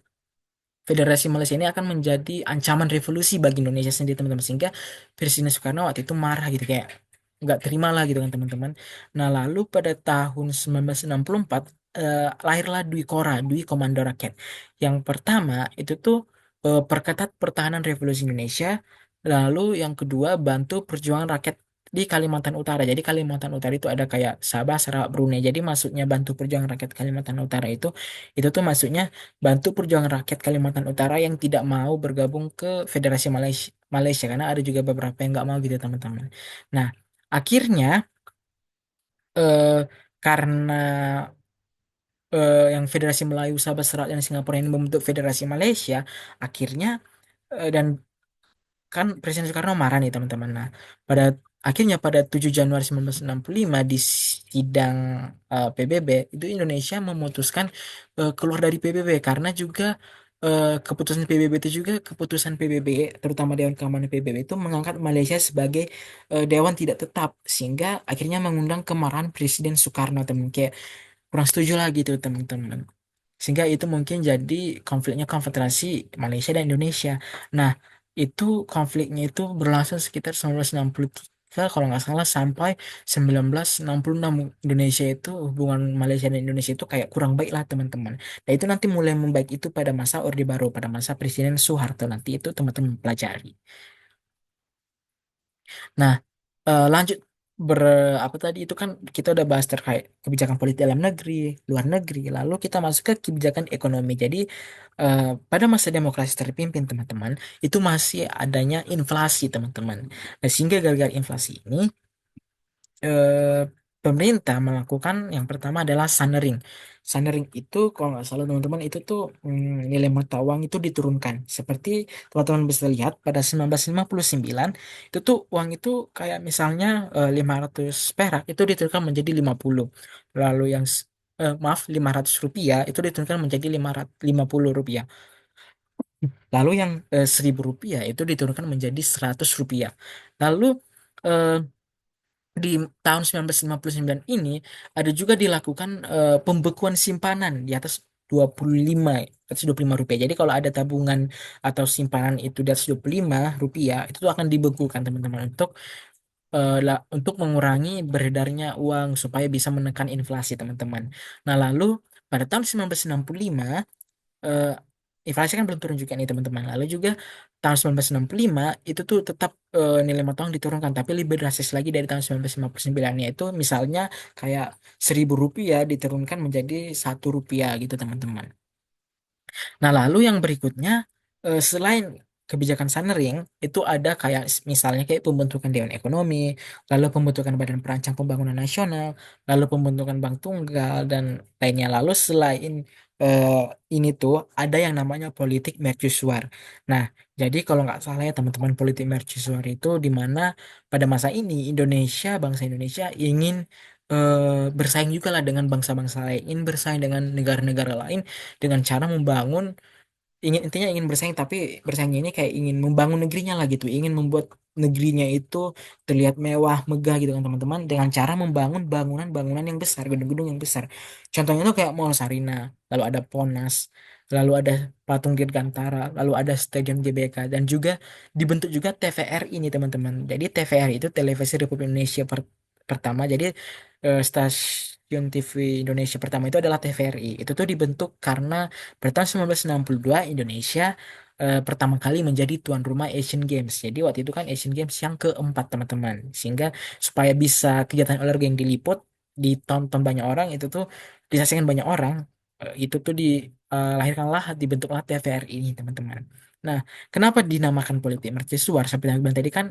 Federasi Malaysia ini akan menjadi ancaman revolusi bagi Indonesia sendiri teman-teman sehingga Presiden Soekarno waktu itu marah gitu kayak nggak terima lah gitu kan teman-teman. Nah lalu pada tahun 1964 lahirlah Dwi Kora, Dwi Komando Rakyat. Yang pertama itu tuh Perketat Pertahanan Revolusi Indonesia Lalu yang kedua, bantu perjuangan rakyat di Kalimantan Utara. Jadi Kalimantan Utara itu ada kayak Sabah, Sarawak, Brunei. Jadi maksudnya bantu perjuangan rakyat Kalimantan Utara itu tuh maksudnya bantu perjuangan rakyat Kalimantan Utara yang tidak mau bergabung ke Federasi Malaysia, Malaysia karena ada juga beberapa yang nggak mau gitu teman-teman. Nah, akhirnya eh, karena yang Federasi Melayu, Sabah, Sarawak, dan Singapura ini membentuk Federasi Malaysia, akhirnya dan kan Presiden Soekarno marah nih teman-teman. Nah, pada akhirnya pada 7 Januari 1965 di sidang PBB itu Indonesia memutuskan keluar dari PBB karena juga keputusan PBB itu juga keputusan PBB terutama Dewan Keamanan PBB itu mengangkat Malaysia sebagai dewan tidak tetap sehingga akhirnya mengundang kemarahan Presiden Soekarno teman kayak kurang setuju lah gitu teman-teman. Sehingga itu mungkin jadi konfliknya konfederasi Malaysia dan Indonesia. Nah, itu konfliknya itu berlangsung sekitar 1963 kalau nggak salah sampai 1966. Indonesia itu hubungan Malaysia dan Indonesia itu kayak kurang baik lah teman-teman. Nah itu nanti mulai membaik itu pada masa Orde Baru, pada masa Presiden Soeharto nanti itu teman-teman pelajari. Nah, lanjut ber apa tadi itu kan kita udah bahas terkait kebijakan politik dalam negeri, luar negeri, lalu kita masuk ke kebijakan ekonomi. Jadi eh, pada masa demokrasi terpimpin teman-teman, itu masih adanya inflasi teman-teman. Nah, sehingga gara-gara inflasi ini eh, pemerintah melakukan yang pertama adalah sunering. Sunering itu kalau nggak salah teman-teman itu tuh nilai mata uang itu diturunkan. Seperti teman-teman bisa lihat pada 1959 itu tuh uang itu kayak misalnya 500 perak itu diturunkan menjadi 50. Lalu yang maaf 500 rupiah itu diturunkan menjadi 550 rupiah. Lalu yang 1000 rupiah itu diturunkan menjadi 100 rupiah. Lalu eh, di tahun 1959 ini ada juga dilakukan pembekuan simpanan di atas 25 atas 25 rupiah. Jadi kalau ada tabungan atau simpanan itu di atas 25 rupiah itu tuh akan dibekukan teman-teman untuk mengurangi beredarnya uang supaya bisa menekan inflasi teman-teman. Nah, lalu pada tahun 1965 eh, inflasi kan belum turun juga nih teman-teman. Lalu juga tahun 1965 itu tuh tetap nilai mata uang diturunkan, tapi lebih drastis lagi dari tahun 1959 yaitu misalnya kayak 1000 rupiah diturunkan menjadi 1 rupiah gitu teman-teman. Nah, lalu yang berikutnya, selain kebijakan Sunring, itu ada kayak misalnya kayak pembentukan Dewan Ekonomi, lalu pembentukan Badan Perancang Pembangunan Nasional, lalu pembentukan Bank Tunggal, dan lainnya. Lalu selain eh, ini tuh ada yang namanya politik mercusuar. Nah, jadi kalau nggak salah ya teman-teman politik mercusuar itu di mana pada masa ini Indonesia, bangsa Indonesia ingin bersaing juga lah dengan bangsa-bangsa lain, ingin bersaing dengan negara-negara lain dengan cara membangun intinya ingin bersaing tapi bersaingnya ini kayak ingin membangun negerinya lah gitu ingin membuat negerinya itu terlihat mewah megah gitu kan teman-teman dengan cara membangun bangunan-bangunan yang besar gedung-gedung yang besar contohnya tuh kayak Mall Sarina lalu ada Monas lalu ada Patung Dirgantara lalu ada Stadion GBK dan juga dibentuk juga TVRI ini teman-teman jadi TVRI itu Televisi Republik Indonesia pertama jadi stasiun TV Indonesia pertama itu adalah TVRI itu tuh dibentuk karena pada tahun 1962 Indonesia pertama kali menjadi tuan rumah Asian Games. Jadi waktu itu kan Asian Games yang keempat teman-teman. Sehingga supaya bisa kegiatan olahraga yang diliput, ditonton banyak orang itu tuh disaksikan banyak orang, itu tuh dilahirkanlah dibentuklah TVRI ini teman-teman. Nah, kenapa dinamakan politik mercusuar? Seperti yang aku bilang tadi kan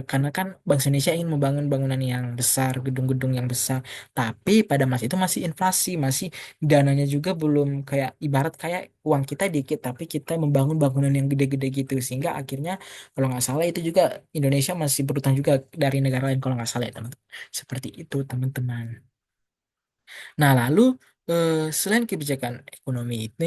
karena kan bangsa Indonesia ingin membangun bangunan yang besar, gedung-gedung yang besar. Tapi pada masa itu masih inflasi, masih dananya juga belum kayak ibarat kayak uang kita dikit tapi kita membangun bangunan yang gede-gede gitu sehingga akhirnya kalau nggak salah itu juga Indonesia masih berutang juga dari negara lain kalau nggak salah ya teman-teman seperti itu teman-teman. Nah lalu selain kebijakan ekonomi ini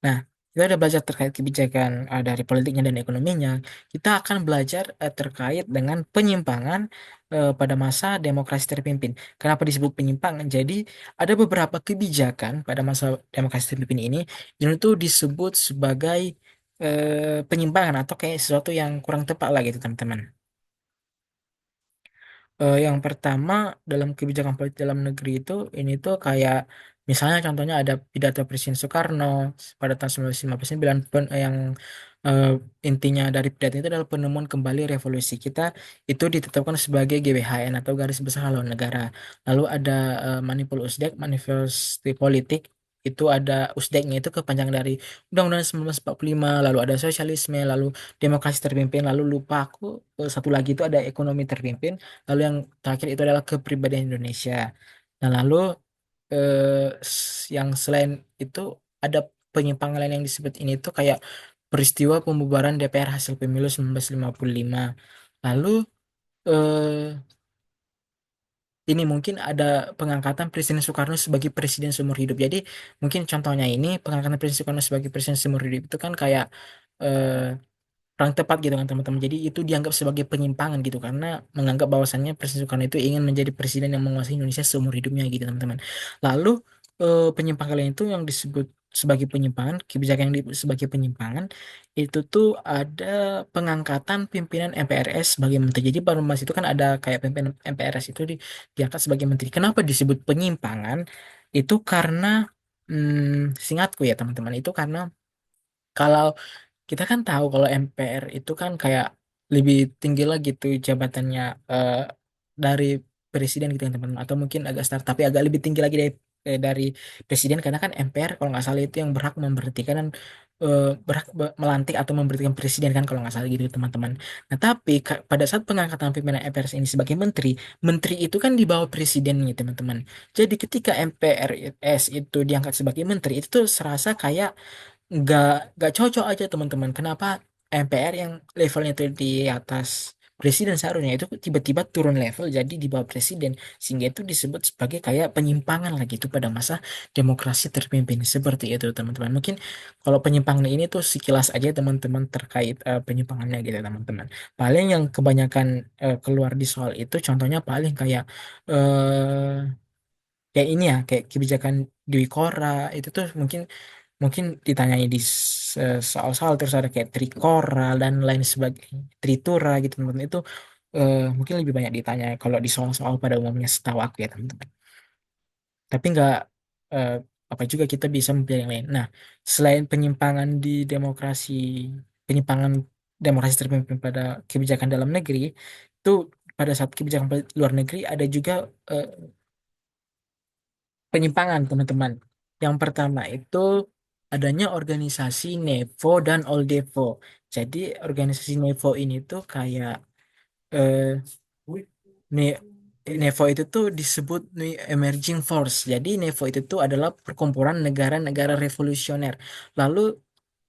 nah, kita udah belajar terkait kebijakan dari politiknya dan ekonominya. Kita akan belajar terkait dengan penyimpangan pada masa demokrasi terpimpin. Kenapa disebut penyimpangan? Jadi, ada beberapa kebijakan pada masa demokrasi terpimpin ini itu disebut sebagai penyimpangan atau kayak sesuatu yang kurang tepat lah gitu, teman-teman. Yang pertama dalam kebijakan politik dalam negeri itu ini tuh kayak misalnya contohnya ada pidato Presiden Soekarno pada tahun 1959 yang eh, intinya dari pidato itu adalah penemuan kembali revolusi kita itu ditetapkan sebagai GBHN atau Garis Besar Haluan Negara. Lalu ada Manipul Usdek, Manifesti Politik, itu ada Usdeknya itu kepanjangan dari Undang-Undang 1945, lalu ada sosialisme, lalu demokrasi terpimpin, lalu lupa aku satu lagi itu ada ekonomi terpimpin, lalu yang terakhir itu adalah kepribadian Indonesia. Nah, lalu yang selain itu ada penyimpangan lain yang disebut ini tuh kayak peristiwa pembubaran DPR hasil pemilu 1955. Lalu eh, ini mungkin ada pengangkatan Presiden Soekarno sebagai presiden seumur hidup. Jadi mungkin contohnya ini pengangkatan Presiden Soekarno sebagai presiden seumur hidup itu kan kayak eh, kurang tepat gitu kan teman-teman. Jadi itu dianggap sebagai penyimpangan gitu karena menganggap bahwasannya Presiden Soekarno itu ingin menjadi presiden yang menguasai Indonesia seumur hidupnya gitu teman-teman. Lalu penyimpangan lain itu yang disebut sebagai penyimpangan, kebijakan yang disebut sebagai penyimpangan itu tuh ada pengangkatan pimpinan MPRS sebagai menteri. Jadi pada masa itu kan ada kayak pimpinan MPRS itu diangkat sebagai menteri. Kenapa disebut penyimpangan? Itu karena singkatku ya teman-teman, itu karena kalau kita kan tahu kalau MPR itu kan kayak lebih tinggi lagi tuh jabatannya dari presiden gitu kan teman-teman. Atau mungkin agak start tapi agak lebih tinggi lagi dari presiden karena kan MPR kalau nggak salah itu yang berhak memberhentikan dan berhak melantik atau memberhentikan presiden kan kalau nggak salah gitu teman-teman. Nah tapi pada saat pengangkatan pimpinan MPR ini sebagai menteri, menteri itu kan di bawah presiden nih teman-teman. Jadi ketika MPRS itu diangkat sebagai menteri itu tuh serasa kayak nggak nggak cocok aja teman-teman. Kenapa MPR yang levelnya itu di atas presiden seharusnya itu tiba-tiba turun level jadi di bawah presiden, sehingga itu disebut sebagai kayak penyimpangan lagi itu pada masa demokrasi terpimpin seperti itu teman-teman. Mungkin kalau penyimpangan ini tuh sekilas aja teman-teman terkait penyimpangannya gitu teman-teman. Paling yang kebanyakan keluar di soal itu contohnya paling kayak kayak ini ya kayak kebijakan Dwi Kora itu tuh mungkin mungkin ditanyai di soal-soal terus ada kayak Trikora dan lain sebagainya, Tritura gitu teman-teman itu mungkin lebih banyak ditanya kalau di soal-soal pada umumnya setahu aku ya teman-teman. Tapi nggak eh, apa juga kita bisa memilih yang lain. Nah, selain penyimpangan demokrasi terpimpin pada kebijakan dalam negeri, itu pada saat kebijakan luar negeri ada juga eh, penyimpangan teman-teman. Yang pertama itu adanya organisasi NEVO dan OLDEVO. Jadi organisasi NEVO ini tuh kayak eh, Ne- NEVO itu tuh disebut New Emerging Force. Jadi NEVO itu tuh adalah perkumpulan negara-negara revolusioner. Lalu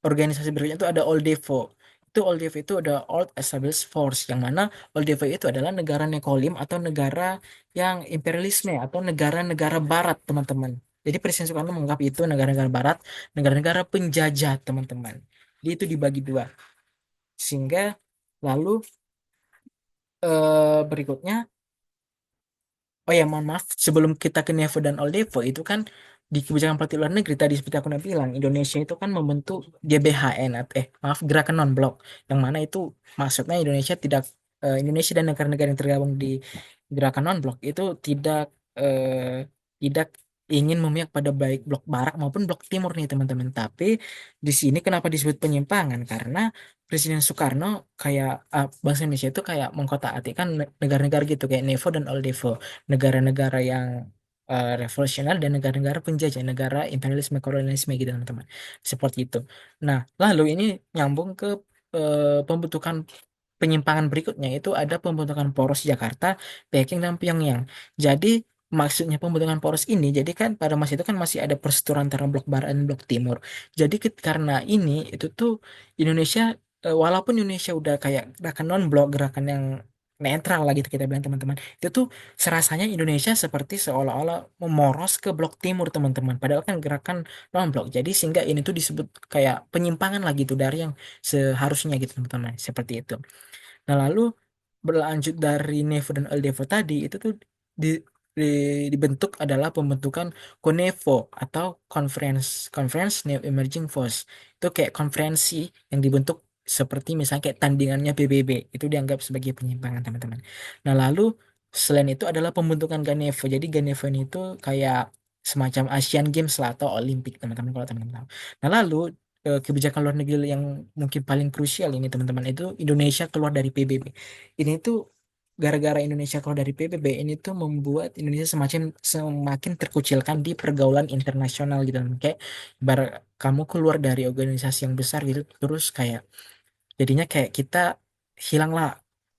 organisasi berikutnya itu ada OLDEVO. Itu OLDEVO itu ada Old Established Force, yang mana OLDEVO itu adalah negara nekolim atau negara yang imperialisme atau negara-negara barat, teman-teman. Jadi Presiden Soekarno menganggap itu negara-negara barat, negara-negara penjajah, teman-teman. Jadi itu dibagi dua. Sehingga lalu berikutnya, oh ya, mohon maaf, sebelum kita ke NEVO dan OLDEVO itu kan di kebijakan politik luar negeri tadi seperti aku udah bilang, Indonesia itu kan membentuk GBHN atau maaf Gerakan Non Blok, yang mana itu maksudnya Indonesia tidak Indonesia dan negara-negara yang tergabung di Gerakan Non Blok itu tidak ingin memihak pada baik blok barat maupun blok timur nih teman-teman. Tapi di sini kenapa disebut penyimpangan? Karena Presiden Soekarno kayak bangsa Indonesia itu kayak mengkotak-atikkan negara-negara gitu kayak NEVO dan OLDEVO, negara-negara yang revolusioner dan negara-negara penjajah, negara imperialisme kolonialisme gitu teman-teman. Seperti itu. Nah, lalu ini nyambung ke pembentukan penyimpangan berikutnya itu ada pembentukan poros Jakarta, Peking dan Pyongyang. Jadi maksudnya pembentukan poros ini, jadi kan pada masa itu kan masih ada perseteruan antara blok barat dan blok timur. Jadi karena ini itu tuh Indonesia walaupun Indonesia udah kayak gerakan non blok, gerakan yang netral lah gitu kita bilang teman-teman, itu tuh serasanya Indonesia seperti seolah-olah memoros ke blok timur teman-teman, padahal kan gerakan non blok. Jadi sehingga ini tuh disebut kayak penyimpangan lagi tuh dari yang seharusnya gitu teman-teman, seperti itu. Nah, lalu berlanjut dari Nevo dan Aldevo tadi itu tuh di, dibentuk adalah pembentukan CONEVO atau Conference New Emerging Force. Itu kayak konferensi yang dibentuk seperti misalnya kayak tandingannya PBB. Itu dianggap sebagai penyimpangan, teman-teman. Nah, lalu selain itu adalah pembentukan Ganevo. Jadi Ganevo ini itu kayak semacam Asian Games lah atau Olimpik, teman-teman kalau teman-teman tahu. Nah, lalu kebijakan luar negeri yang mungkin paling krusial ini teman-teman itu Indonesia keluar dari PBB. Ini tuh gara-gara Indonesia keluar dari PBB ini tuh membuat Indonesia semakin terkucilkan di pergaulan internasional gitu. Kayak kamu keluar dari organisasi yang besar gitu terus kayak jadinya kayak kita hilanglah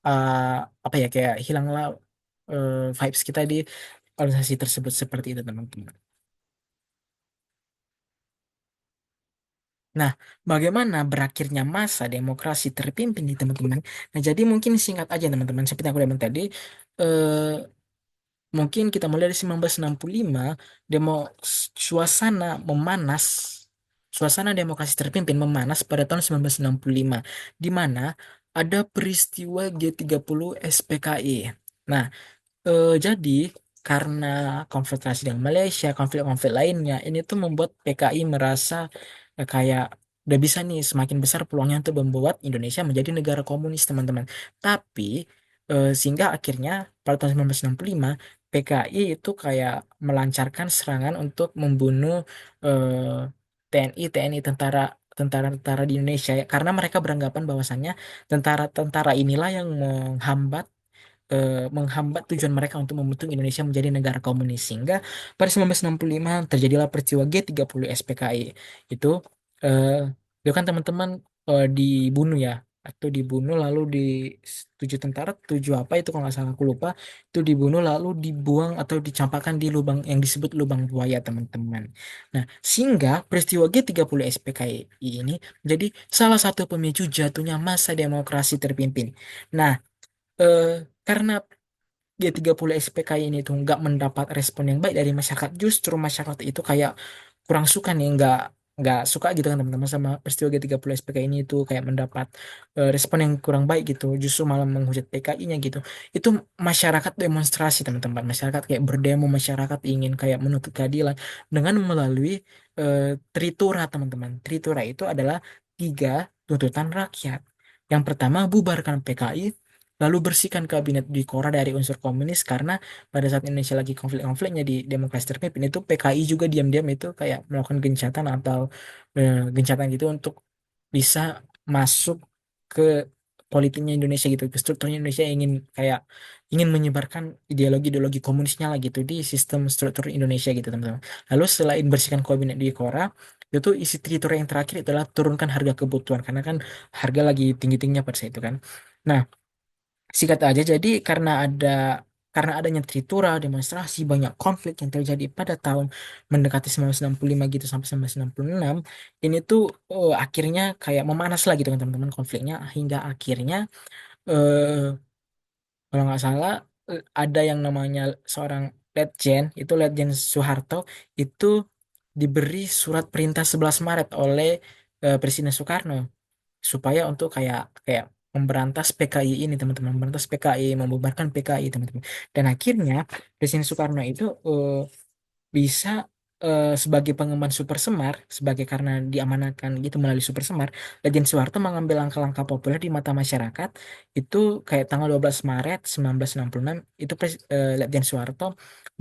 eh, apa ya kayak hilanglah vibes kita di organisasi tersebut seperti itu teman-teman. Nah, bagaimana berakhirnya masa demokrasi terpimpin di teman-teman? Nah, jadi mungkin singkat aja teman-teman, seperti yang aku bilang tadi, eh, mungkin kita mulai dari 1965, demo suasana memanas, suasana demokrasi terpimpin memanas pada tahun 1965, di mana ada peristiwa G30 SPKI. Nah, jadi karena konfrontasi dengan Malaysia, konflik-konflik lainnya, ini tuh membuat PKI merasa kayak udah bisa nih semakin besar peluangnya untuk membuat Indonesia menjadi negara komunis, teman-teman. Tapi sehingga akhirnya pada tahun 1965 PKI itu kayak melancarkan serangan untuk membunuh TNI tentara tentara-tentara di Indonesia ya, karena mereka beranggapan bahwasannya tentara-tentara inilah yang menghambat tujuan mereka untuk membentuk Indonesia menjadi negara komunis. Sehingga pada 1965 terjadilah peristiwa G30 SPKI. Itu eh, itu kan teman-teman dibunuh ya atau dibunuh lalu di tujuh tentara tujuh apa itu kalau nggak salah aku lupa itu dibunuh lalu dibuang atau dicampakkan di lubang yang disebut lubang buaya teman-teman. Nah, sehingga peristiwa G30 SPKI ini jadi salah satu pemicu jatuhnya masa demokrasi terpimpin. Nah, eh, karena G30 SPKI ini tuh nggak mendapat respon yang baik dari masyarakat, justru masyarakat itu kayak kurang suka nih, nggak suka gitu kan teman-teman sama peristiwa G30 SPKI ini itu kayak mendapat respon yang kurang baik gitu, justru malah menghujat PKI-nya gitu. Itu masyarakat demonstrasi teman-teman, masyarakat kayak berdemo, masyarakat ingin kayak menuntut keadilan dengan melalui eh, Tritura teman-teman. Tritura itu adalah tiga tuntutan rakyat. Yang pertama, bubarkan PKI. Lalu bersihkan kabinet di Kora dari unsur komunis karena pada saat Indonesia lagi konflik-konfliknya di demokrasi terpimpin itu PKI juga diam-diam itu kayak melakukan gencatan atau gencatan gitu untuk bisa masuk ke politiknya Indonesia gitu, ke strukturnya Indonesia ingin menyebarkan ideologi-ideologi komunisnya lah gitu di sistem struktur Indonesia gitu teman-teman. Lalu selain bersihkan kabinet di Kora, itu isi teritori yang terakhir adalah turunkan harga kebutuhan karena kan harga lagi tinggi-tingginya pada saat itu kan. Nah, singkat aja, jadi karena adanya tritura, demonstrasi, banyak konflik yang terjadi pada tahun mendekati 1965 gitu sampai 1966, ini tuh akhirnya kayak memanas lagi dengan teman-teman konfliknya hingga akhirnya eh, kalau nggak salah ada yang namanya seorang Letjen Soeharto itu diberi surat perintah 11 Maret oleh Presiden Soekarno supaya untuk kayak kayak memberantas PKI ini teman-teman, memberantas PKI, membubarkan PKI teman-teman. Dan akhirnya Presiden Soekarno itu bisa sebagai pengemban Super Semar, sebagai karena diamanatkan gitu melalui Super Semar, Legend Soeharto mengambil langkah-langkah populer di mata masyarakat. Itu kayak tanggal 12 Maret 1966 itu Legend Soeharto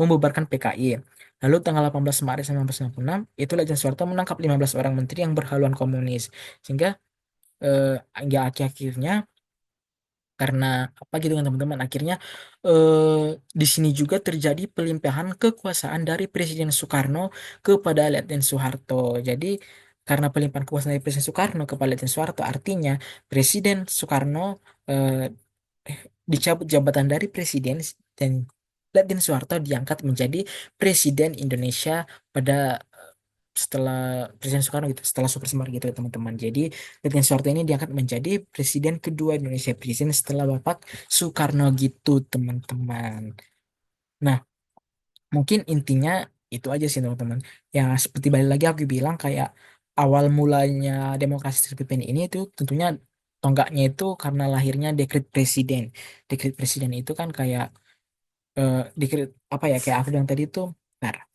membubarkan PKI. Lalu tanggal 18 Maret 1966 itu Legend Soeharto menangkap 15 orang menteri yang berhaluan komunis. Sehingga eh, ya akhir-akhirnya karena apa gitu kan teman-teman akhirnya eh, di sini juga terjadi pelimpahan kekuasaan dari Presiden Soekarno kepada Letjen Soeharto. Jadi karena pelimpahan kekuasaan dari Presiden Soekarno kepada Letjen Soeharto artinya Presiden Soekarno eh, dicabut jabatan dari presiden dan Letjen Soeharto diangkat menjadi Presiden Indonesia pada setelah Presiden Soekarno gitu, setelah Super Semar gitu teman-teman. Jadi Letjen Soeharto ini diangkat menjadi Presiden kedua Indonesia, Presiden setelah Bapak Soekarno gitu teman-teman. Nah, mungkin intinya itu aja sih teman-teman. Ya seperti balik lagi aku bilang kayak awal mulanya demokrasi terpimpin ini itu tentunya tonggaknya itu karena lahirnya dekret presiden. Dekret presiden itu kan kayak dekret apa ya kayak aku bilang tadi itu. Bentar.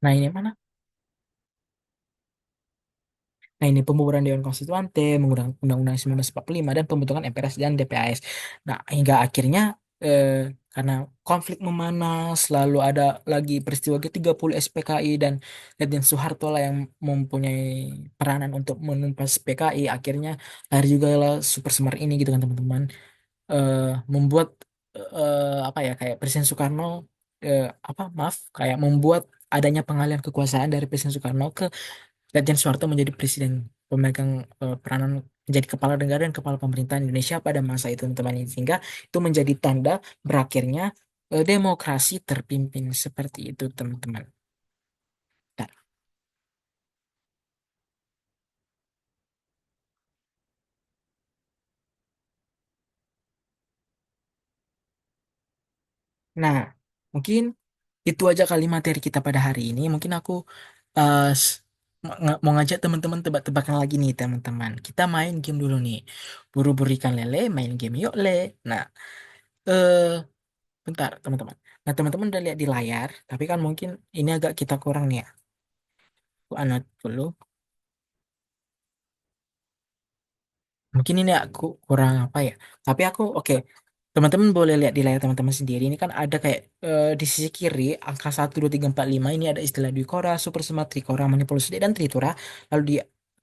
Nah ini mana? Nah, ini pembubaran Dewan Konstituante, mengundang Undang-Undang 1945, dan pembentukan MPRS dan DPAS. Nah, hingga akhirnya eh, karena konflik memanas, lalu ada lagi peristiwa G30 SPKI, dan Ledjen Soeharto lah yang mempunyai peranan untuk menumpas PKI. Akhirnya lahir juga lah Super Semar ini gitu kan teman-teman. eh, Membuat apa ya, kayak Presiden Soekarno, apa maaf, kayak membuat adanya pengalihan kekuasaan dari Presiden Soekarno ke Ledjen Soeharto menjadi presiden, pemegang peranan menjadi kepala negara dan kepala pemerintahan Indonesia pada masa itu teman-teman. Sehingga itu menjadi tanda berakhirnya demokrasi terpimpin seperti itu teman-teman. Nah, nah, mungkin itu aja kali materi kita pada hari ini. Mungkin aku eh, s- mau ngajak teman-teman tebak-tebakan lagi nih teman-teman. Kita main game dulu nih. Buru-buru ikan lele, main game yuk le. Nah, eh bentar teman-teman. Nah, teman-teman udah lihat di layar, tapi kan mungkin ini agak kita kurang nih ya. Aku anot dulu. Mungkin ini aku kurang apa ya. Tapi aku oke. Teman-teman boleh lihat di layar teman-teman sendiri. Ini kan ada kayak di sisi kiri angka 1, 2, 3, 4, 5 ini ada istilah Dwikora, Supersema, Trikora, Manipulasi dan Tritura. Lalu di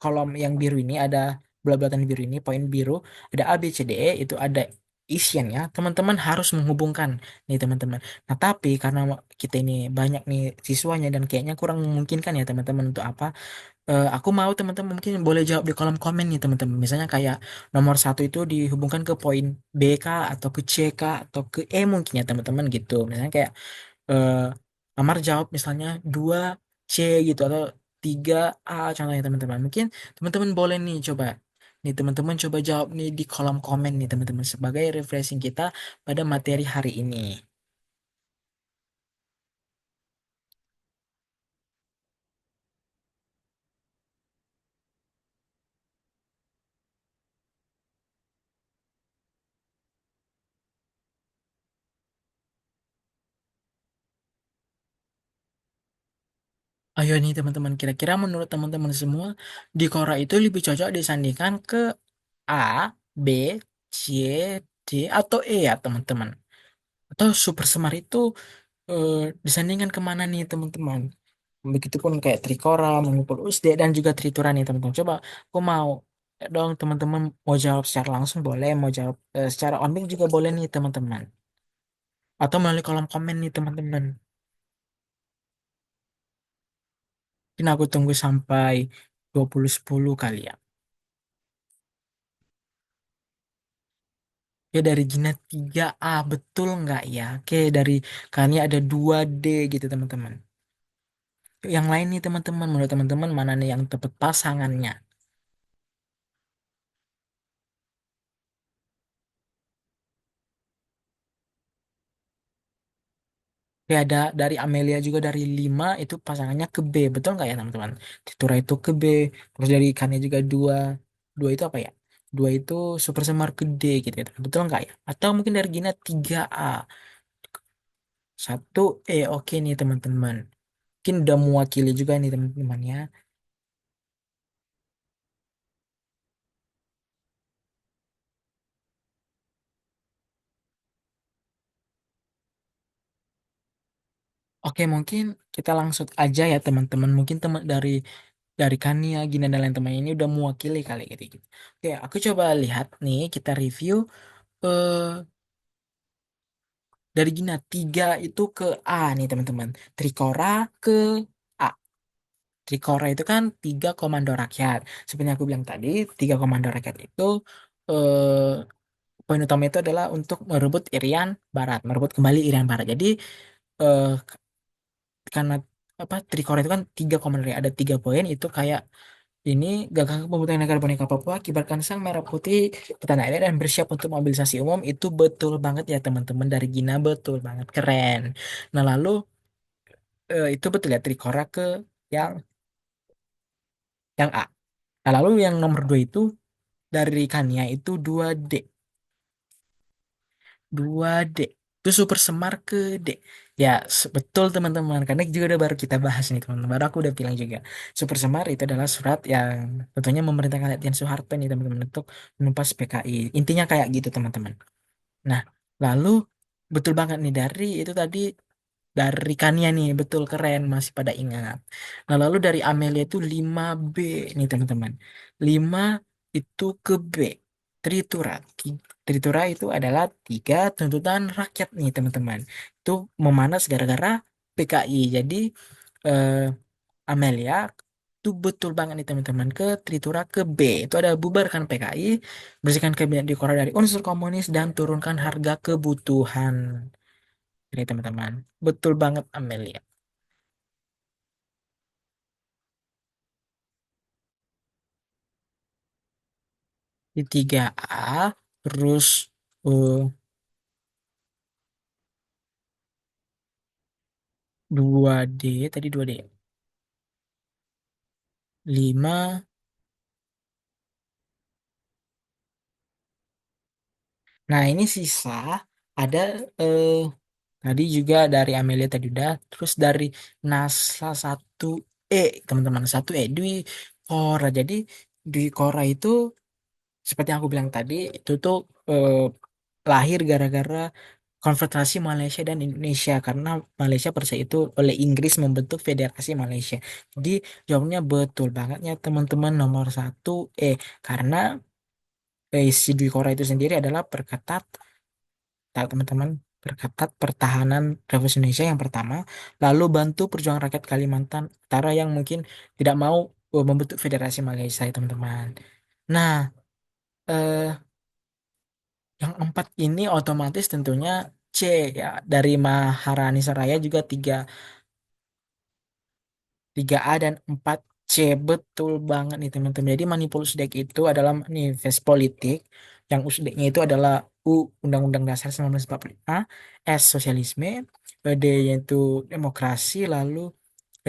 kolom yang biru ini ada belah-belahan biru ini, poin biru, ada A, B, C, D, E, itu ada isiannya. Teman-teman harus menghubungkan nih teman-teman. Nah, tapi karena kita ini banyak nih siswanya dan kayaknya kurang memungkinkan ya teman-teman untuk apa? Aku mau teman-teman mungkin boleh jawab di kolom komen nih teman-teman. Misalnya kayak nomor satu itu dihubungkan ke poin B kah, atau ke C kah, atau ke E mungkin ya teman-teman gitu. Misalnya kayak eh Amar jawab misalnya 2 C gitu, atau 3 A contohnya teman-teman. Mungkin teman-teman boleh nih coba. Nih teman-teman coba jawab nih di kolom komen nih teman-teman sebagai refreshing kita pada materi hari ini. Ayo nih teman-teman, kira-kira menurut teman-teman semua di Quora itu lebih cocok disandingkan ke A, B, C, D, atau E ya teman-teman? Atau Super Semar itu eh, disandingkan kemana nih teman-teman? Begitupun kayak Trikora, Mangupul Usde, dan juga Tritura nih teman-teman. Coba aku mau dong teman-teman, mau jawab secara langsung boleh, mau jawab secara on mic juga boleh nih teman-teman. Atau melalui kolom komen nih teman-teman. Mungkin aku tunggu sampai 2010 kali ya. Ya dari Gina 3A betul nggak ya? Oke, dari Kania ada 2D gitu teman-teman. Yang lain nih teman-teman, menurut teman-teman mana nih yang tepat pasangannya? Ya ada dari Amelia juga dari 5 itu pasangannya ke B. Betul nggak ya teman-teman? Titura itu ke B. Terus dari Kania juga 2. 2 itu apa ya? 2 itu Super Semar ke D gitu ya. Betul nggak ya? Atau mungkin dari Gina 3A. 1E, oke nih teman-teman. Mungkin udah mewakili juga nih teman-teman ya. Oke, mungkin kita langsung aja ya teman-teman. Mungkin teman dari Kania, Gina dan lain teman ini udah mewakili kali gitu. Oke, aku coba lihat nih, kita review eh dari Gina 3 itu ke A nih teman-teman. Trikora ke A. Trikora itu kan 3 komando rakyat. Seperti yang aku bilang tadi, 3 komando rakyat itu poin utama itu adalah untuk merebut Irian Barat, merebut kembali Irian Barat. Jadi eh, karena apa, Trikora itu kan 3 komando, ada 3 poin itu kayak ini: gagal pembentukan negara boneka Papua, kibarkan sang merah putih di tanah air dan bersiap untuk mobilisasi umum. Itu betul banget ya teman-teman, dari Gina, betul banget, keren. Nah lalu itu betul ya, Trikora ke yang A. Nah lalu yang nomor 2 itu dari Kania itu 2D. 2D. Itu super semar ke D. Ya, betul teman-teman. Karena juga udah baru kita bahas nih teman-teman. Baru aku udah bilang juga. Super semar itu adalah surat yang tentunya memerintahkan Latihan Soeharto nih teman-teman untuk menumpas PKI. Intinya kayak gitu teman-teman. Nah, lalu betul banget nih dari itu tadi dari Kania nih, betul keren masih pada ingat. Nah, lalu dari Amelia itu 5B nih teman-teman. 5 itu ke B. Tritura. Tritura itu adalah tiga tuntutan rakyat nih teman-teman. Itu memanas gara-gara PKI. Jadi eh, Amelia itu betul banget nih teman-teman ke Tritura ke B. Itu ada bubarkan PKI, bersihkan kabinet di dari unsur komunis dan turunkan harga kebutuhan. Ini teman-teman. Betul banget Amelia. Di 3A terus uh, 2D tadi 2D 5. Nah ini sisa ada eh, tadi juga dari Amelia tadi udah terus dari NASA 1E teman-teman 1E Dwi Kora. Jadi Dwi Kora itu seperti yang aku bilang tadi itu tuh lahir gara-gara konfederasi Malaysia dan Indonesia karena Malaysia pada saat itu oleh Inggris membentuk Federasi Malaysia. Jadi jawabnya betul bangetnya teman-teman nomor 1 karena si Dwi Kora itu sendiri adalah perketat teman-teman perketat pertahanan Republik Indonesia yang pertama, lalu bantu perjuangan rakyat Kalimantan Utara yang mungkin tidak mau membentuk Federasi Malaysia ya teman-teman. Nah, eh, yang empat ini otomatis tentunya C ya dari Maharani Saraya juga tiga A dan 4C betul banget nih teman-teman. Jadi Manipul Usdek itu adalah manifest politik yang Usdeknya itu adalah U Undang-Undang Dasar 1945, S sosialisme, D yaitu demokrasi, lalu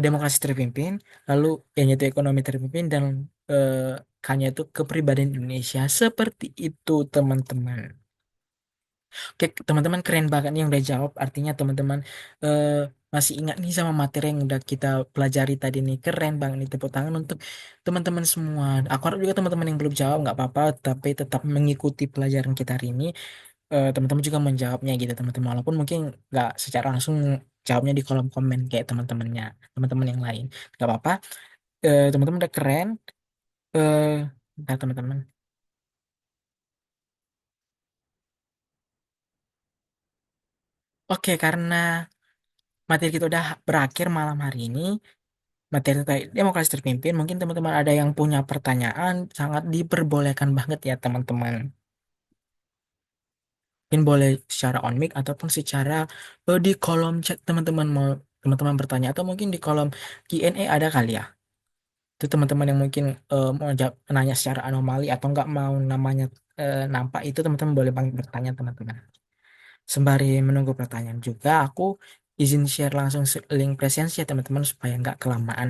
demokrasi terpimpin, lalu yang yaitu ekonomi terpimpin dan eh, K-nya itu kepribadian Indonesia. Seperti itu teman-teman. Oke, teman-teman keren banget nih yang udah jawab. Artinya teman-teman eh, masih ingat nih sama materi yang udah kita pelajari tadi nih. Keren banget nih tepuk tangan untuk teman-teman semua. Aku harap juga teman-teman yang belum jawab nggak apa-apa, tapi tetap mengikuti pelajaran kita hari ini. Teman-teman juga menjawabnya gitu teman-teman. Walaupun mungkin nggak secara langsung jawabnya di kolom komen kayak teman-teman yang lain. Nggak apa-apa. Teman-teman udah keren. Eh, nah, teman-teman. Oke, karena materi kita udah berakhir malam hari ini. Materi terkait demokrasi terpimpin, mungkin teman-teman ada yang punya pertanyaan, sangat diperbolehkan banget ya teman-teman. Mungkin boleh secara on mic ataupun secara di kolom chat teman-teman mau teman-teman bertanya atau mungkin di kolom Q&A ada kali ya. Itu teman-teman yang mungkin mau nanya secara anomali atau nggak mau namanya nampak itu teman-teman boleh banget bertanya teman-teman. Sembari menunggu pertanyaan juga, aku izin share langsung link presensi ya teman-teman supaya nggak kelamaan.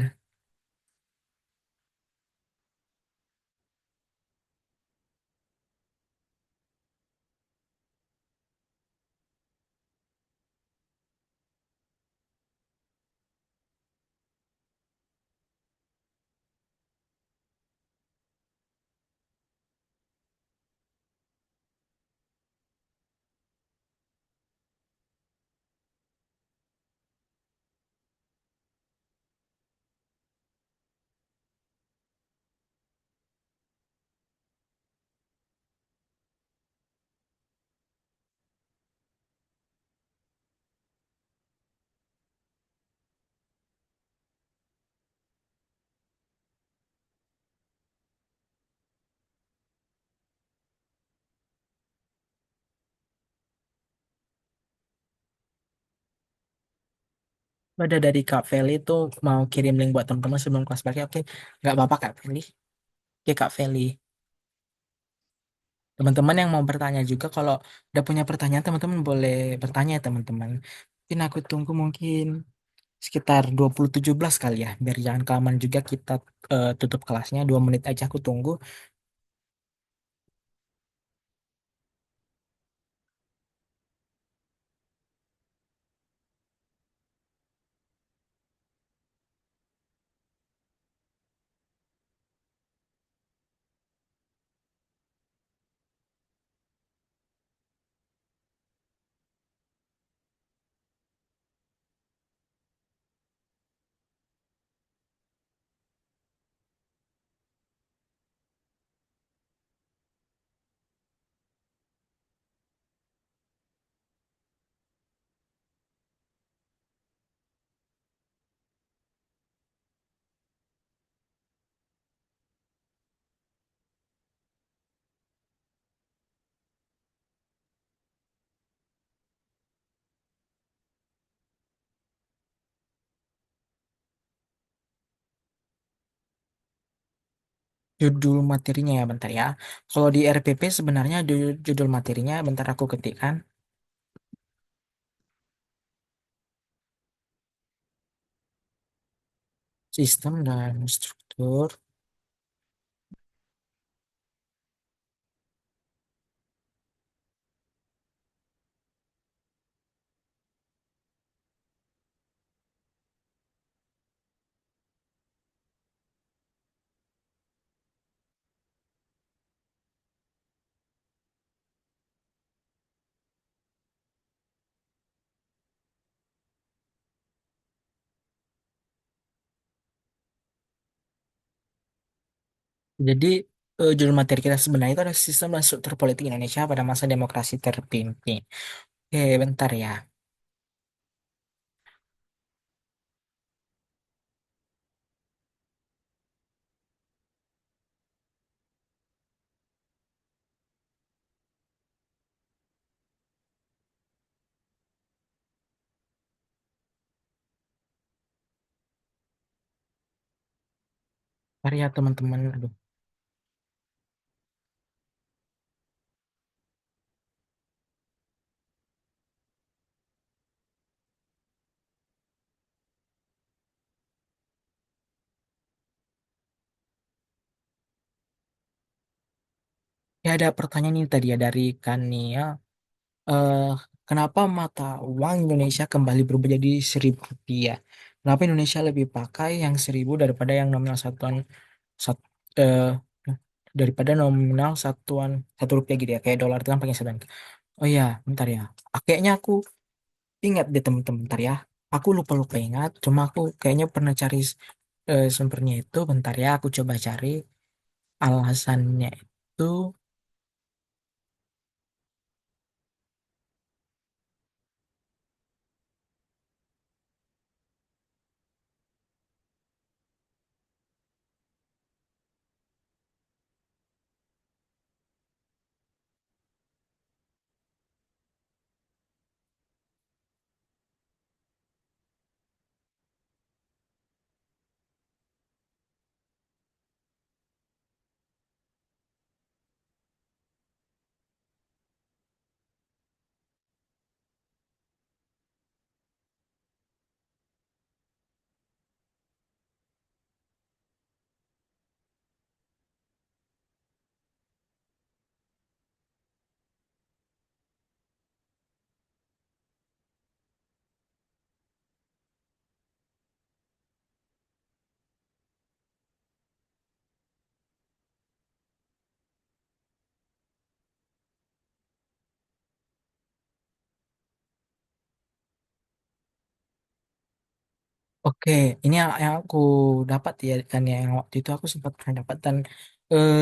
Ada dari Kak Feli tuh mau kirim link buat teman-teman sebelum kelas pagi. Oke, nggak apa-apa Kak Feli. Oke Kak Feli. Teman-teman yang mau bertanya juga kalau udah punya pertanyaan teman-teman boleh bertanya ya teman-teman. Mungkin aku tunggu mungkin sekitar 2017 kali ya. Biar jangan kelamaan juga kita tutup kelasnya. 2 menit aja aku tunggu. Judul materinya ya, bentar ya. Kalau di RPP sebenarnya judul materinya, bentar aku ketikkan. Sistem dan struktur. Jadi judul materi kita sebenarnya itu adalah sistem dan struktur politik Indonesia pada masa demokrasi terpimpin. Oke, bentar ya. Bentar ya teman-teman. Aduh, ya ada pertanyaan ini tadi ya dari Kania. eh Kenapa mata uang Indonesia kembali berubah jadi 1.000 rupiah? Kenapa Indonesia lebih pakai yang 1.000 daripada yang nominal satuan sat, eh, daripada nominal satuan 1 rupiah gitu ya, kayak dolar itu kan pakai satuan. Oh iya, bentar ya. Kayaknya aku ingat deh temen-temen, bentar ya. Aku lupa-lupa ingat, cuma aku kayaknya pernah cari sumbernya itu. Bentar ya, aku coba cari alasannya itu. Oke, ini yang aku dapat ya kan ya, yang waktu itu aku sempat pernah dapat dan eh,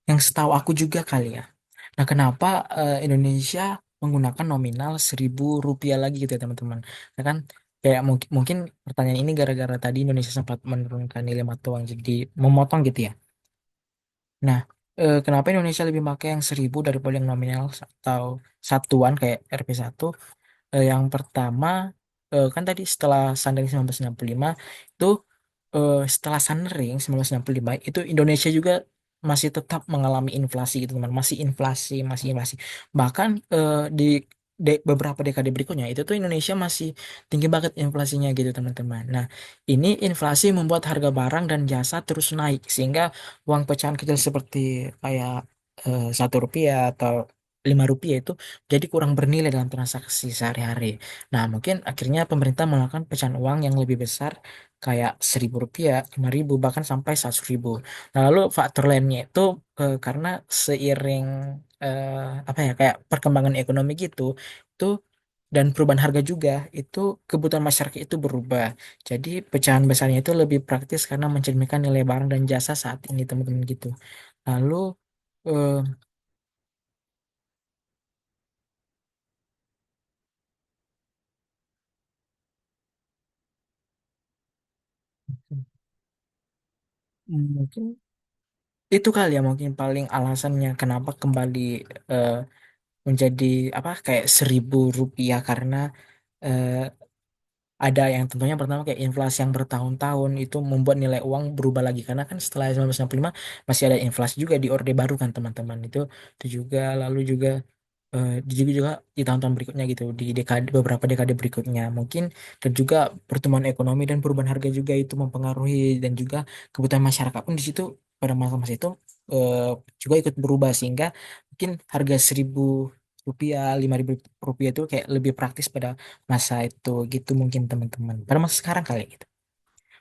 yang setahu aku juga kali ya. Nah, kenapa Indonesia menggunakan nominal 1.000 rupiah lagi gitu ya teman-teman? Nah kan kayak mungkin pertanyaan ini gara-gara tadi Indonesia sempat menurunkan nilai mata uang jadi memotong gitu ya. Nah, kenapa Indonesia lebih pakai yang 1.000 daripada yang nominal atau satuan kayak Rp1? Yang pertama, kan tadi setelah Sandering 1965 itu setelah Sandering 1965 itu Indonesia juga masih tetap mengalami inflasi gitu teman, masih inflasi. Bahkan beberapa dekade berikutnya itu tuh Indonesia masih tinggi banget inflasinya gitu teman-teman. Nah, ini inflasi membuat harga barang dan jasa terus naik sehingga uang pecahan kecil seperti kayak 1 rupiah atau 5 rupiah itu jadi kurang bernilai dalam transaksi sehari-hari. Nah, mungkin akhirnya pemerintah melakukan pecahan uang yang lebih besar kayak 1.000 rupiah, 5.000, bahkan sampai 100.000. Nah, lalu faktor lainnya itu karena seiring eh, apa ya kayak perkembangan ekonomi gitu, itu dan perubahan harga juga itu kebutuhan masyarakat itu berubah. Jadi pecahan besarnya itu lebih praktis karena mencerminkan nilai barang dan jasa saat ini teman-teman gitu. Lalu eh, mungkin itu kali ya mungkin paling alasannya kenapa kembali eh, menjadi apa kayak 1.000 rupiah karena eh, Ada yang tentunya pertama kayak inflasi yang bertahun-tahun itu membuat nilai uang berubah lagi karena kan setelah 1965 masih ada inflasi juga di Orde Baru kan teman-teman itu juga lalu juga juga di tahun-tahun berikutnya gitu di dekade beberapa dekade berikutnya mungkin dan juga pertumbuhan ekonomi dan perubahan harga juga itu mempengaruhi dan juga kebutuhan masyarakat pun di situ pada masa-masa itu eh, juga ikut berubah sehingga mungkin harga 1.000 rupiah 5.000 rupiah itu kayak lebih praktis pada masa itu gitu mungkin teman-teman pada masa sekarang kali gitu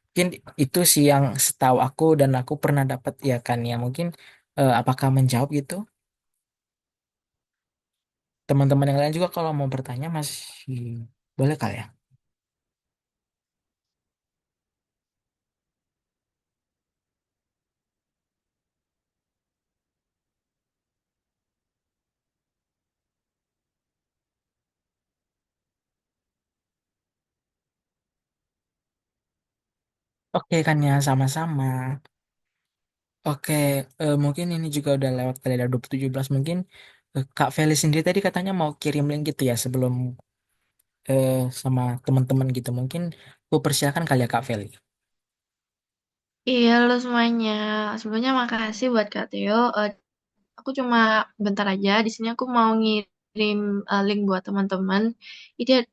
mungkin itu sih yang setahu aku dan aku pernah dapat ya kan ya mungkin apakah menjawab gitu teman-teman yang lain juga kalau mau bertanya masih boleh kali ya. Oke kan ya sama-sama. Oke, mungkin ini juga udah lewat kali ada 2017 mungkin Kak Feli sendiri tadi katanya mau kirim link gitu ya sebelum sama teman-teman gitu. Mungkin aku persilakan kali ya Kak Feli. Iya, lo semuanya. Sebelumnya makasih buat Kak Theo. Aku cuma bentar aja. Di sini aku mau ngirim link buat teman-teman.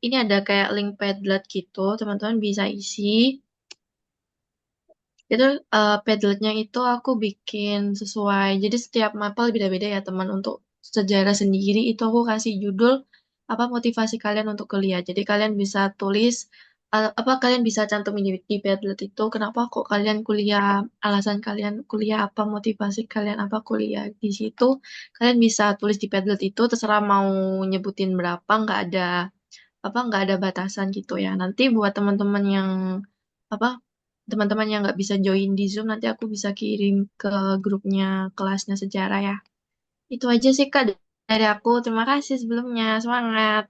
Ini ada kayak link Padlet gitu. Teman-teman bisa isi. Itu Padletnya itu aku bikin sesuai. Jadi setiap mapel beda-beda ya teman. Untuk sejarah sendiri itu aku kasih judul apa motivasi kalian untuk kuliah. Jadi kalian bisa tulis apa kalian bisa cantumin di Padlet itu kenapa kok kalian kuliah, alasan kalian kuliah apa, motivasi kalian apa kuliah. Di situ kalian bisa tulis di Padlet itu terserah mau nyebutin berapa, nggak ada batasan gitu ya. Nanti buat teman-teman yang apa teman-teman yang nggak bisa join di Zoom nanti aku bisa kirim ke grupnya kelasnya sejarah ya. Itu aja sih Kak dari aku. Terima kasih sebelumnya. Semangat.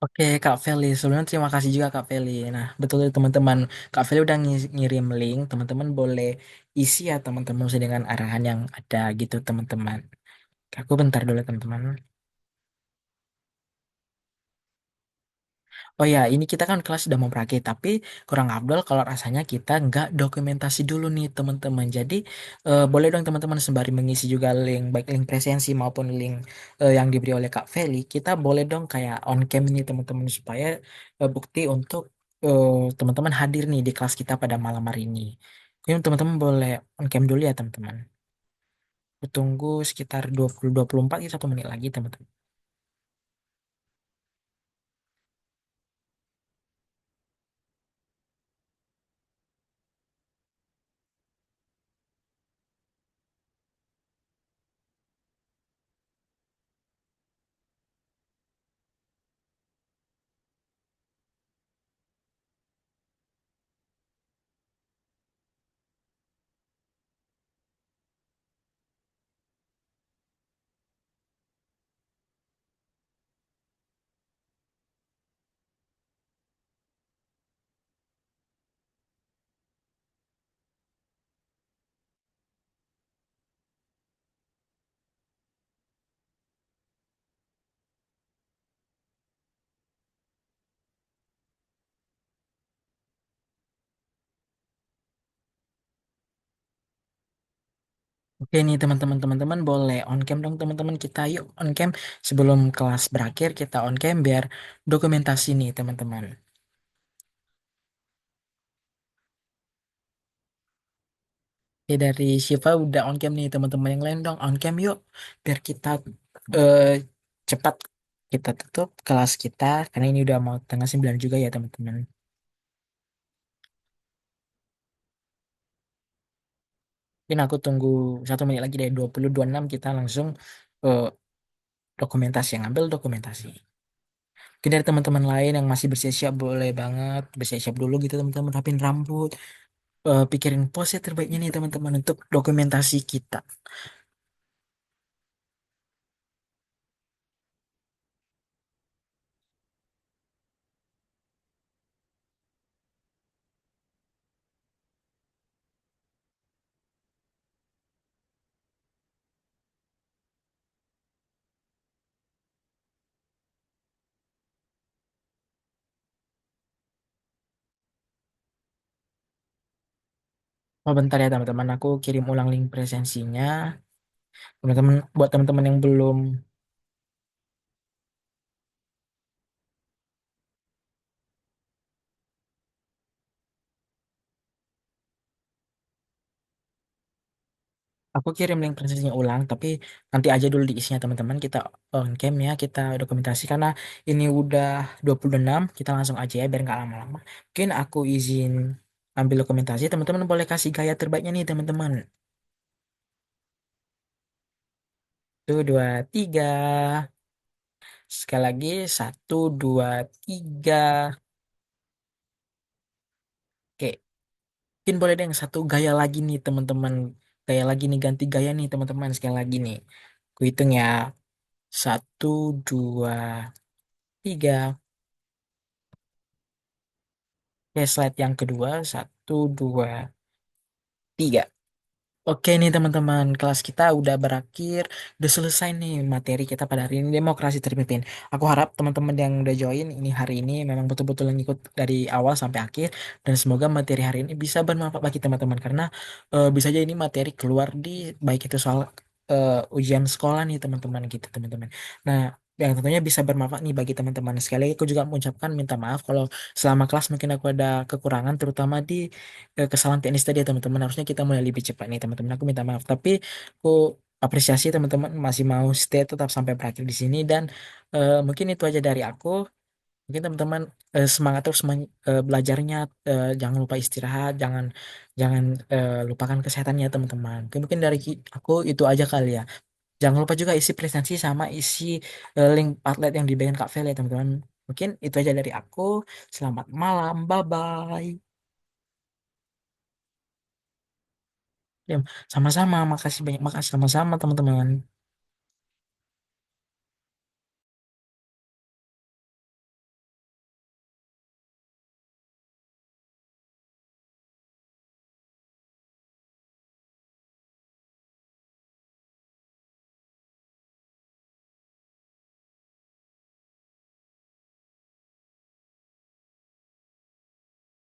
Oke Kak Feli, sebelumnya terima kasih juga Kak Feli. Nah betul teman-teman, Kak Feli udah ngirim link, teman-teman boleh isi ya teman-teman sesuai dengan arahan yang ada gitu teman-teman. Aku bentar dulu teman-teman. Oh ya, ini kita kan kelas sudah mau berakhir, tapi kurang afdol kalau rasanya kita nggak dokumentasi dulu nih teman-teman. Jadi boleh dong teman-teman sembari mengisi juga link, baik link presensi maupun link yang diberi oleh Kak Feli, kita boleh dong kayak on cam nih teman-teman supaya bukti untuk eh, teman-teman hadir nih di kelas kita pada malam hari ini. Mungkin teman-teman boleh on cam dulu ya teman-teman. Aku tunggu sekitar 20-24 ya 1 menit lagi teman-teman. Oke nih teman-teman boleh on cam dong teman-teman kita yuk on cam sebelum kelas berakhir kita on cam biar dokumentasi nih teman-teman. Oke dari Shiva udah on cam nih teman-teman yang lain dong on cam yuk biar kita eh, cepat kita tutup kelas kita karena ini udah mau tengah 9 juga ya teman-teman. Mungkin aku tunggu 1 menit lagi dari 20.26 kita langsung eh, dokumentasi yang ambil dokumentasi. Mungkin dari teman-teman lain yang masih bersiap-siap boleh banget bersiap-siap dulu gitu teman-teman rapin rambut pikirin pose terbaiknya nih teman-teman untuk dokumentasi kita. Oh bentar ya teman-teman, aku kirim ulang link presensinya. Teman-teman, buat teman-teman yang belum, aku kirim link presensinya ulang, tapi nanti aja dulu di isinya teman-teman. Kita on cam ya, kita dokumentasi karena ini udah 26, kita langsung aja ya biar nggak lama-lama. Mungkin aku izin ambil dokumentasi, teman-teman boleh kasih gaya terbaiknya nih teman-teman. Tuh, dua, tiga. Sekali lagi, satu, dua, tiga. Oke, mungkin boleh deh yang satu gaya lagi nih teman-teman. Gaya lagi nih, ganti gaya nih teman-teman. Sekali lagi nih. Aku hitung ya. Satu, dua, tiga. Oke, slide yang kedua. Satu, dua, tiga. Oke nih teman-teman, kelas kita udah berakhir, udah selesai nih materi kita pada hari ini demokrasi terpimpin. Aku harap teman-teman yang udah join ini hari ini memang betul-betul ngikut dari awal sampai akhir dan semoga materi hari ini bisa bermanfaat bagi teman-teman karena bisa aja ini materi keluar di baik itu soal ujian sekolah nih teman-teman gitu teman-teman. Nah, yang tentunya bisa bermanfaat nih bagi teman-teman. Sekali lagi aku juga mengucapkan minta maaf kalau selama kelas mungkin aku ada kekurangan terutama di kesalahan teknis tadi ya teman-teman, harusnya kita mulai lebih cepat nih teman-teman, aku minta maaf tapi aku apresiasi teman-teman masih mau stay tetap sampai berakhir di sini dan mungkin itu aja dari aku. Mungkin teman-teman semangat terus belajarnya, jangan lupa istirahat, jangan jangan lupakan kesehatannya teman-teman. Mungkin dari aku itu aja kali ya, jangan lupa juga isi presensi sama isi link Padlet yang diberikan Kak Fel ya teman-teman. Mungkin itu aja dari aku, selamat malam, bye bye. Ya, sama-sama. Makasih banyak. Makasih sama-sama, teman-teman.